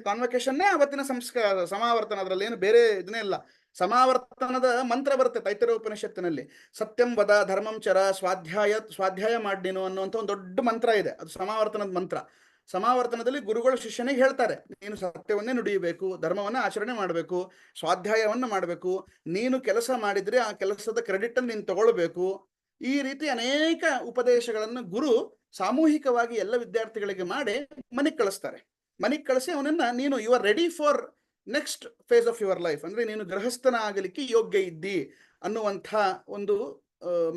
ಕಾನ್ವೊಕೇಶನ್ನೇ ಅವತ್ತಿನ ಸಂಸ್ಕಾರ ಸಮಾವರ್ತನ. ಅದರಲ್ಲಿ ಏನು ಬೇರೆ ಇದನ್ನೇ ಇಲ್ಲ. ಸಮಾವರ್ತನದ ಮಂತ್ರ ಬರುತ್ತೆ ತೈತರೀಯ ಉಪನಿಷತ್ತಿನಲ್ಲಿ. ಸತ್ಯಂ ವದ ಧರ್ಮಂ ಚರ ಸ್ವಾಧ್ಯಾಯ ಮಾಡಿನು ಅನ್ನುವಂಥ ಒಂದು ದೊಡ್ಡ ಮಂತ್ರ ಇದೆ, ಅದು ಸಮಾವರ್ತನದ ಮಂತ್ರ. ಸಮಾವರ್ತನದಲ್ಲಿ ಗುರುಗಳು ಶಿಷ್ಯನಿಗೆ ಹೇಳ್ತಾರೆ, ನೀನು ಸತ್ಯವನ್ನೇ ನುಡಿಯಬೇಕು, ಧರ್ಮವನ್ನ ಆಚರಣೆ ಮಾಡಬೇಕು, ಸ್ವಾಧ್ಯಾಯವನ್ನ ಮಾಡಬೇಕು, ನೀನು ಕೆಲಸ ಮಾಡಿದ್ರೆ ಆ ಕೆಲಸದ ಕ್ರೆಡಿಟ್ ಅನ್ನು ನೀನು ತಗೊಳ್ಬೇಕು. ಈ ರೀತಿ ಅನೇಕ ಉಪದೇಶಗಳನ್ನು ಗುರು ಸಾಮೂಹಿಕವಾಗಿ ಎಲ್ಲ ವಿದ್ಯಾರ್ಥಿಗಳಿಗೆ ಮಾಡಿ ಮನೆಗೆ ಕಳಿಸ್ತಾರೆ. ಮನೆಗೆ ಕಳಿಸಿ ಅವನನ್ನ, ನೀನು you are ready for next phase of your life, ಅಂದ್ರೆ ನೀನು ಗೃಹಸ್ಥನ ಆಗಲಿಕ್ಕೆ ಯೋಗ್ಯ ಇದ್ದಿ ಅನ್ನುವಂಥ ಒಂದು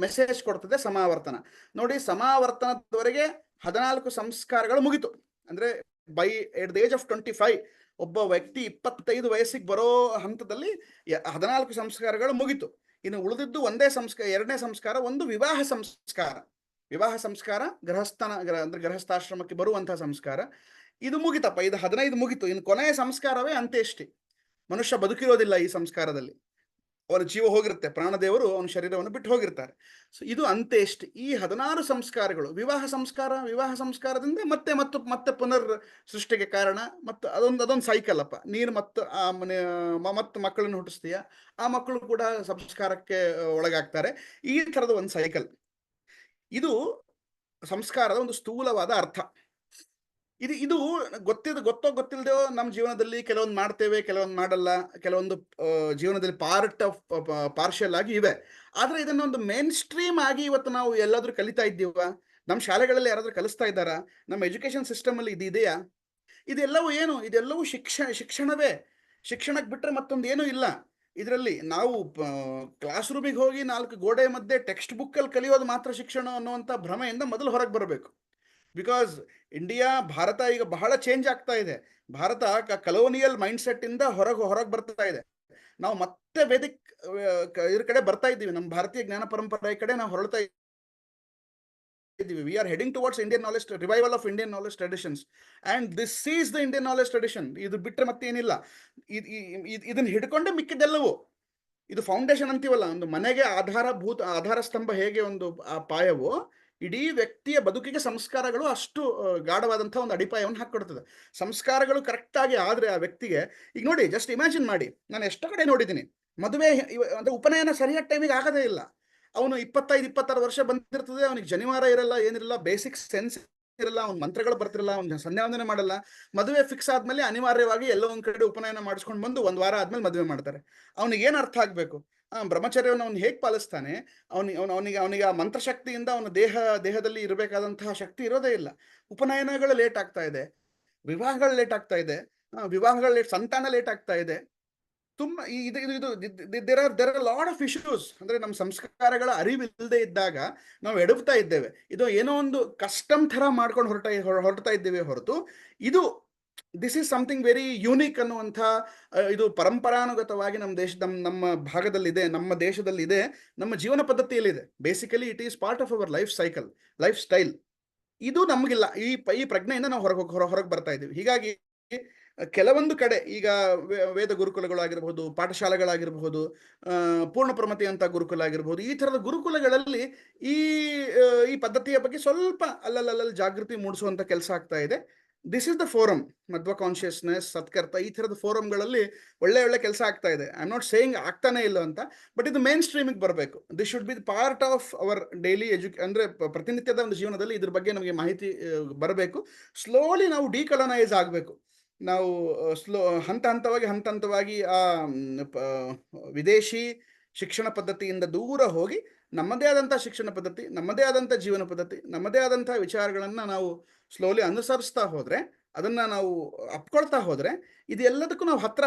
ಮೆಸೇಜ್ ಕೊಡ್ತದೆ ಸಮಾವರ್ತನ. ನೋಡಿ, ಸಮಾವರ್ತನದವರೆಗೆ 14 ಸಂಸ್ಕಾರಗಳು ಮುಗಿತು. ಅಂದ್ರೆ by at the age of 25, ಒಬ್ಬ ವ್ಯಕ್ತಿ 25 ವಯಸ್ಸಿಗೆ ಬರೋ ಹಂತದಲ್ಲಿ 14 ಸಂಸ್ಕಾರಗಳು ಮುಗಿತು. ಇನ್ನು ಉಳಿದಿದ್ದು ಒಂದೇ ಸಂಸ್ಕಾರ, ಎರಡನೇ ಸಂಸ್ಕಾರ, ಒಂದು ವಿವಾಹ ಸಂಸ್ಕಾರ. ವಿವಾಹ ಸಂಸ್ಕಾರ ಅಂದ್ರೆ ಗೃಹಸ್ಥಾಶ್ರಮಕ್ಕೆ ಬರುವಂತಹ ಸಂಸ್ಕಾರ. ಇದು ಮುಗಿತಪ್ಪ, ಇದು 15 ಮುಗಿತು. ಇನ್ನು ಕೊನೆಯ ಸಂಸ್ಕಾರವೇ ಅಂತ್ಯೇಷ್ಟಿ. ಮನುಷ್ಯ ಬದುಕಿರೋದಿಲ್ಲ ಈ ಸಂಸ್ಕಾರದಲ್ಲಿ, ಅವರ ಜೀವ ಹೋಗಿರುತ್ತೆ, ಪ್ರಾಣದೇವರು ಅವನ ಶರೀರವನ್ನು ಬಿಟ್ಟು ಹೋಗಿರ್ತಾರೆ. ಸೊ ಇದು ಅಂತ್ಯೇಷ್ಟಿ. ಈ 16 ಸಂಸ್ಕಾರಗಳು ವಿವಾಹ ಸಂಸ್ಕಾರದಿಂದ ಮತ್ತೆ ಪುನರ್ ಸೃಷ್ಟಿಗೆ ಕಾರಣ. ಮತ್ತು ಅದೊಂದು ಸೈಕಲ್ ಅಪ್ಪ. ನೀನು ಮತ್ತೆ ಮಕ್ಕಳನ್ನು ಹುಟ್ಟಿಸ್ತೀಯ, ಆ ಮಕ್ಕಳು ಕೂಡ ಸಂಸ್ಕಾರಕ್ಕೆ ಒಳಗಾಗ್ತಾರೆ. ಈ ಥರದ ಒಂದು ಸೈಕಲ್. ಇದು ಸಂಸ್ಕಾರದ ಒಂದು ಸ್ಥೂಲವಾದ ಅರ್ಥ. ಇದು ಗೊತ್ತೋ ಗೊತ್ತಿಲ್ಲದೋ ನಮ್ಮ ಜೀವನದಲ್ಲಿ ಕೆಲವೊಂದು ಮಾಡ್ತೇವೆ, ಕೆಲವೊಂದು ಮಾಡಲ್ಲ, ಕೆಲವೊಂದು ಜೀವನದಲ್ಲಿ ಪಾರ್ಷಿಯಲ್ ಆಗಿ ಇವೆ. ಆದ್ರೆ ಇದನ್ನೊಂದು ಮೇನ್ ಸ್ಟ್ರೀಮ್ ಆಗಿ ಇವತ್ತು ನಾವು ಎಲ್ಲಾದ್ರೂ ಕಲಿತಾ ಇದ್ದೀವ? ನಮ್ಮ ಶಾಲೆಗಳಲ್ಲಿ ಯಾರಾದ್ರೂ ಕಲಿಸ್ತಾ ಇದ್ದಾರಾ? ನಮ್ಮ ಎಜುಕೇಶನ್ ಸಿಸ್ಟಮ್ ಅಲ್ಲಿ ಇದು ಇದೆಯಾ? ಇದೆಲ್ಲವೂ ಶಿಕ್ಷಣವೇ. ಶಿಕ್ಷಣಕ್ಕೆ ಬಿಟ್ರೆ ಮತ್ತೊಂದು ಏನೂ ಇಲ್ಲ ಇದರಲ್ಲಿ. ನಾವು ಕ್ಲಾಸ್ ರೂಮಿಗೆ ಹೋಗಿ 4 ಗೋಡೆ ಮಧ್ಯೆ ಟೆಕ್ಸ್ಟ್ ಬುಕ್ ಅಲ್ಲಿ ಕಲಿಯೋದು ಮಾತ್ರ ಶಿಕ್ಷಣ ಅನ್ನುವಂಥ ಭ್ರಮೆಯಿಂದ ಮೊದಲು ಹೊರಗೆ ಬರಬೇಕು. ಬಿಕಾಸ್ ಭಾರತ ಈಗ ಬಹಳ ಚೇಂಜ್ ಆಗ್ತಾ ಇದೆ. ಭಾರತ ಕಲೋನಿಯಲ್ ಮೈಂಡ್ಸೆಟ್ ಇಂದ ಹೊರಗೆ ಬರ್ತಾ ಇದೆ. ನಾವು ಮತ್ತೆ ವೇದಿಕ್ ಇದ್ರ ಕಡೆ ಬರ್ತಾ ಇದ್ದೀವಿ. ನಮ್ಮ ಭಾರತೀಯ ಜ್ಞಾನ ಪರಂಪರೆ ಕಡೆ ನಾವು ಹೊರಳ್ತಾ ಇದ್ದೀವಿ. We are heading towards Indian knowledge, revival of Indian knowledge traditions, and this is the Indian knowledge tradition. ಇದು ಬಿಟ್ಟರೆ ಮತ್ತೇನಿಲ್ಲ. ಇದನ್ನ ಹಿಡ್ಕೊಂಡೆ ಮಿಕ್ಕಿದ್ದೆಲ್ಲವೂ. ಇದು ಫೌಂಡೇಶನ್ ಅಂತೀವಲ್ಲ, ಒಂದು ಮನೆಗೆ ಆಧಾರ ಸ್ತಂಭ ಹೇಗೆ ಒಂದು ಪಾಯವೋ, ಇಡೀ ವ್ಯಕ್ತಿಯ ಬದುಕಿಗೆ ಸಂಸ್ಕಾರಗಳು ಅಷ್ಟು ಗಾಢವಾದಂತಹ ಒಂದು ಅಡಿಪಾಯವನ್ನು ಹಾಕೊಡ್ತದೆ. ಸಂಸ್ಕಾರಗಳು ಕರೆಕ್ಟ್ ಆಗಿ ಆದ್ರೆ ಆ ವ್ಯಕ್ತಿಗೆ, ಈಗ ನೋಡಿ, ಜಸ್ಟ್ ಇಮ್ಯಾಜಿನ್ ಮಾಡಿ, ನಾನು ಎಷ್ಟೋ ಕಡೆ ನೋಡಿದ್ದೀನಿ, ಮದುವೆ ಅಂದ್ರೆ ಉಪನಯನ ಸರಿಯಾದ ಟೈಮಿಗೆ ಆಗದೇ ಇಲ್ಲ. ಅವನು 25-26 ವರ್ಷ ಬಂದಿರ್ತದೆ, ಅವನಿಗೆ ಜನಿವಾರ ಇರಲ್ಲ, ಏನಿರಲ್ಲ, ಬೇಸಿಕ್ ಸೆನ್ಸ್ ಇರಲ್ಲ, ಅವ್ನ ಮಂತ್ರಗಳು ಬರ್ತಿರಲ್ಲ, ಅವ್ನ ಸಂಧ್ಯಾವಂದನೆ ಮಾಡಲ್ಲ. ಮದುವೆ ಫಿಕ್ಸ್ ಆದ್ಮೇಲೆ ಅನಿವಾರ್ಯವಾಗಿ ಎಲ್ಲೋ ಒಂದ್ ಕಡೆ ಉಪನಯನ ಮಾಡಿಸ್ಕೊಂಡು ಬಂದು 1 ವಾರ ಆದ್ಮೇಲೆ ಮದುವೆ ಮಾಡ್ತಾರೆ. ಅವನಿಗೆ ಏನ್ ಅರ್ಥ ಆಗ್ಬೇಕು? ಬ್ರಹ್ಮಚರ್ಯವನ್ನು ಅವ್ನು ಹೇಗೆ ಪಾಲಿಸ್ತಾನೆ? ಅವನಿಗೆ ಆ ಮಂತ್ರಶಕ್ತಿಯಿಂದ ಅವನ ದೇಹದಲ್ಲಿ ಇರಬೇಕಾದಂತಹ ಶಕ್ತಿ ಇರೋದೇ ಇಲ್ಲ. ಉಪನಯನಗಳು ಲೇಟ್ ಆಗ್ತಾ ಇದೆ, ವಿವಾಹಗಳು ಲೇಟ್ ಆಗ್ತಾ ಇದೆ, ಸಂತಾನ ಲೇಟ್ ಆಗ್ತಾ ಇದೆ. ತುಂಬಾ there are lot of issues. ಅಂದ್ರೆ ನಮ್ಮ ಸಂಸ್ಕಾರಗಳ ಅರಿವಿಲ್ಲದೆ ಇದ್ದಾಗ ನಾವು ಎಡವ್ತಾ ಇದ್ದೇವೆ. ಇದು ಏನೋ ಒಂದು ಕಸ್ಟಮ್ ತರ ಮಾಡ್ಕೊಂಡು ಹೊರಡ್ತಾ ಇದ್ದೇವೆ ಹೊರತು, ಇದು this is something very unique ಅನ್ನುವಂಥ, ಇದು ಪರಂಪರಾನುಗತವಾಗಿ ನಮ್ಮ ಭಾಗದಲ್ಲಿದೆ, ನಮ್ಮ ದೇಶದಲ್ಲಿದೆ, ನಮ್ಮ ಜೀವನ ಪದ್ಧತಿಯಲ್ಲಿದೆ. Basically it is part of our lifestyle. ಇದು ನಮಗಿಲ್ಲ. ಈ ಪ್ರಜ್ಞೆಯಿಂದ ನಾವು ಹೊರಗೆ ಬರ್ತಾ ಇದ್ದೀವಿ. ಹೀಗಾಗಿ ಕೆಲವೊಂದು ಕಡೆ ಈಗ ವೇದ ಗುರುಕುಲಗಳಾಗಿರ್ಬಹುದು, ಪಾಠಶಾಲೆಗಳಾಗಿರಬಹುದು, ಪೂರ್ಣ ಪ್ರಮತಿ ಅಂತ ಗುರುಕುಲ ಆಗಿರ್ಬಹುದು, ಈ ಥರದ ಗುರುಕುಲಗಳಲ್ಲಿ ಈ ಪದ್ಧತಿಯ ಬಗ್ಗೆ ಸ್ವಲ್ಪ ಅಲ್ಲಲ್ಲಿ ಜಾಗೃತಿ ಮೂಡಿಸುವಂತ ಕೆಲಸ ಆಗ್ತಾ ಇದೆ. This is the forum. Madhva consciousness, ಸತ್ಕರ್ತ, ಈ ಥರದ ಫೋರಮ್ಗಳಲ್ಲಿ ಒಳ್ಳೆ ಕೆಲಸ ಆಗ್ತಾ ಇದೆ. ಐ ಆಮ್ ನಾಟ್ ಸೇಯಿಂಗ್ ಆಗ್ತಾನೆ ಇಲ್ಲ ಅಂತ, ಬಟ್ ಇದು ಮೇನ್ ಸ್ಟ್ರೀಮಿಗೆ ಬರಬೇಕು. This should be part of our daily ಅಂದ್ರೆ ಪ್ರತಿನಿತ್ಯದ ಒಂದು ಜೀವನದಲ್ಲಿ ಇದ್ರ ಬಗ್ಗೆ ನಮಗೆ ಮಾಹಿತಿ ಬರಬೇಕು. ಸ್ಲೋಲಿ ನಾವು ಡಿಕಲನೈಸ್ ಆಗಬೇಕು. ನಾವು ಹಂತವಾಗಿ ಆ ವಿದೇಶಿ ಶಿಕ್ಷಣ ಪದ್ಧತಿಯಿಂದ ದೂರ ಹೋಗಿ ನಮ್ಮದೇ ಆದಂಥ ಶಿಕ್ಷಣ ಪದ್ಧತಿ, ನಮ್ಮದೇ ಆದಂಥ ಜೀವನ ಪದ್ಧತಿ, ನಮ್ಮದೇ ಆದಂಥ ವಿಚಾರಗಳನ್ನು ನಾವು ಸ್ಲೋಲಿ ಅನುಸರಿಸ್ತಾ ಹೋದರೆ, ಅದನ್ನು ನಾವು ಅಪ್ಕೊಳ್ತಾ ಹೋದರೆ, ಇದೆಲ್ಲದಕ್ಕೂ ನಾವು ಹತ್ರ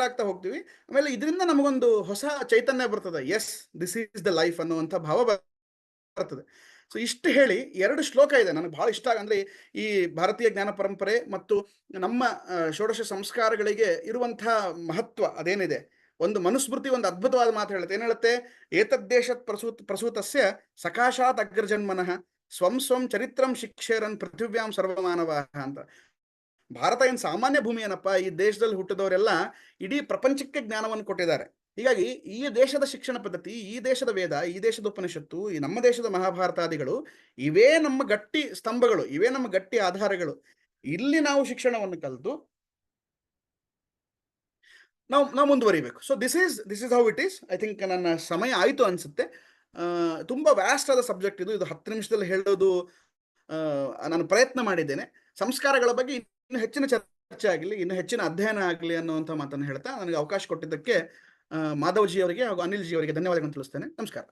ಆಗ್ತಾ ಹೋಗ್ತೀವಿ. ಆಮೇಲೆ ಇದರಿಂದ ನಮಗೊಂದು ಹೊಸ ಚೈತನ್ಯ ಬರ್ತದೆ. Yes, this is the life ಅನ್ನುವಂಥ ಭಾವ ಬರ್ತದೆ. ಸೊ ಇಷ್ಟು ಹೇಳಿ 2 ಶ್ಲೋಕ ಇದೆ ನನಗೆ ಬಹಳ ಇಷ್ಟ. ಅಂದ್ರೆ ಈ ಭಾರತೀಯ ಜ್ಞಾನ ಪರಂಪರೆ ಮತ್ತು ನಮ್ಮ ಷೋಡಶ ಸಂಸ್ಕಾರಗಳಿಗೆ ಇರುವಂತಹ ಮಹತ್ವ ಅದೇನಿದೆ, ಒಂದು ಮನುಸ್ಮೃತಿ ಒಂದು ಅದ್ಭುತವಾದ ಮಾತು ಹೇಳುತ್ತೆ. ಏನ್ ಹೇಳುತ್ತೆ? ಏತದ್ದೇಶತ್ ಪ್ರಸೂತಸ್ಯ ಸಕಾಶಾತ್ ಅಗ್ರಜನ್ಮನಃ ಸ್ವಂ ಚರಿತ್ರಂ ಶಿಕ್ಷೇರನ್ ಪೃಥಿವ್ಯಾಂ ಸರ್ವಮಾನವಾಹ ಅಂತ. ಭಾರತ ಏನು ಸಾಮಾನ್ಯ ಭೂಮಿ ಏನಪ್ಪ, ಈ ದೇಶದಲ್ಲಿ ಹುಟ್ಟಿದವರೆಲ್ಲ ಇಡೀ ಪ್ರಪಂಚಕ್ಕೆ ಜ್ಞಾನವನ್ನು ಕೊಟ್ಟಿದ್ದಾರೆ. ಹೀಗಾಗಿ ಈ ದೇಶದ ಶಿಕ್ಷಣ ಪದ್ಧತಿ, ಈ ದೇಶದ ವೇದ, ಈ ದೇಶದ ಉಪನಿಷತ್ತು, ಈ ನಮ್ಮ ದೇಶದ ಮಹಾಭಾರತಾದಿಗಳು, ಇವೇ ನಮ್ಮ ಗಟ್ಟಿ ಸ್ತಂಭಗಳು, ಇವೇ ನಮ್ಮ ಗಟ್ಟಿ ಆಧಾರಗಳು. ಇಲ್ಲಿ ನಾವು ಶಿಕ್ಷಣವನ್ನು ಕಲಿತು ನಾವು ಮುಂದುವರಿಬೇಕು. So this is how it is. I think ನನ್ನ ಸಮಯ ಆಯಿತು ಅನಿಸುತ್ತೆ. ತುಂಬ ವ್ಯಾಸ್ಟ್ ಆದ ಸಬ್ಜೆಕ್ಟ್ ಇದು. 10 ನಿಮಿಷದಲ್ಲಿ ಹೇಳೋದು ನಾನು ಪ್ರಯತ್ನ ಮಾಡಿದ್ದೇನೆ. ಸಂಸ್ಕಾರಗಳ ಬಗ್ಗೆ ಇನ್ನು ಹೆಚ್ಚಿನ ಚರ್ಚೆ ಆಗಲಿ, ಇನ್ನು ಹೆಚ್ಚಿನ ಅಧ್ಯಯನ ಆಗಲಿ ಅನ್ನುವಂಥ ಮಾತನ್ನು ಹೇಳ್ತಾ, ನನಗೆ ಅವಕಾಶ ಕೊಟ್ಟಿದ್ದಕ್ಕೆ ಮಾಧವ್ ಜಿ ಅವರಿಗೆ ಹಾಗೂ ಅನಿಲ್ ಜಿ ಅವರಿಗೆ ಧನ್ಯವಾದಗಳನ್ನು ತಿಳಿಸ್ತೇನೆ. ನಮಸ್ಕಾರ.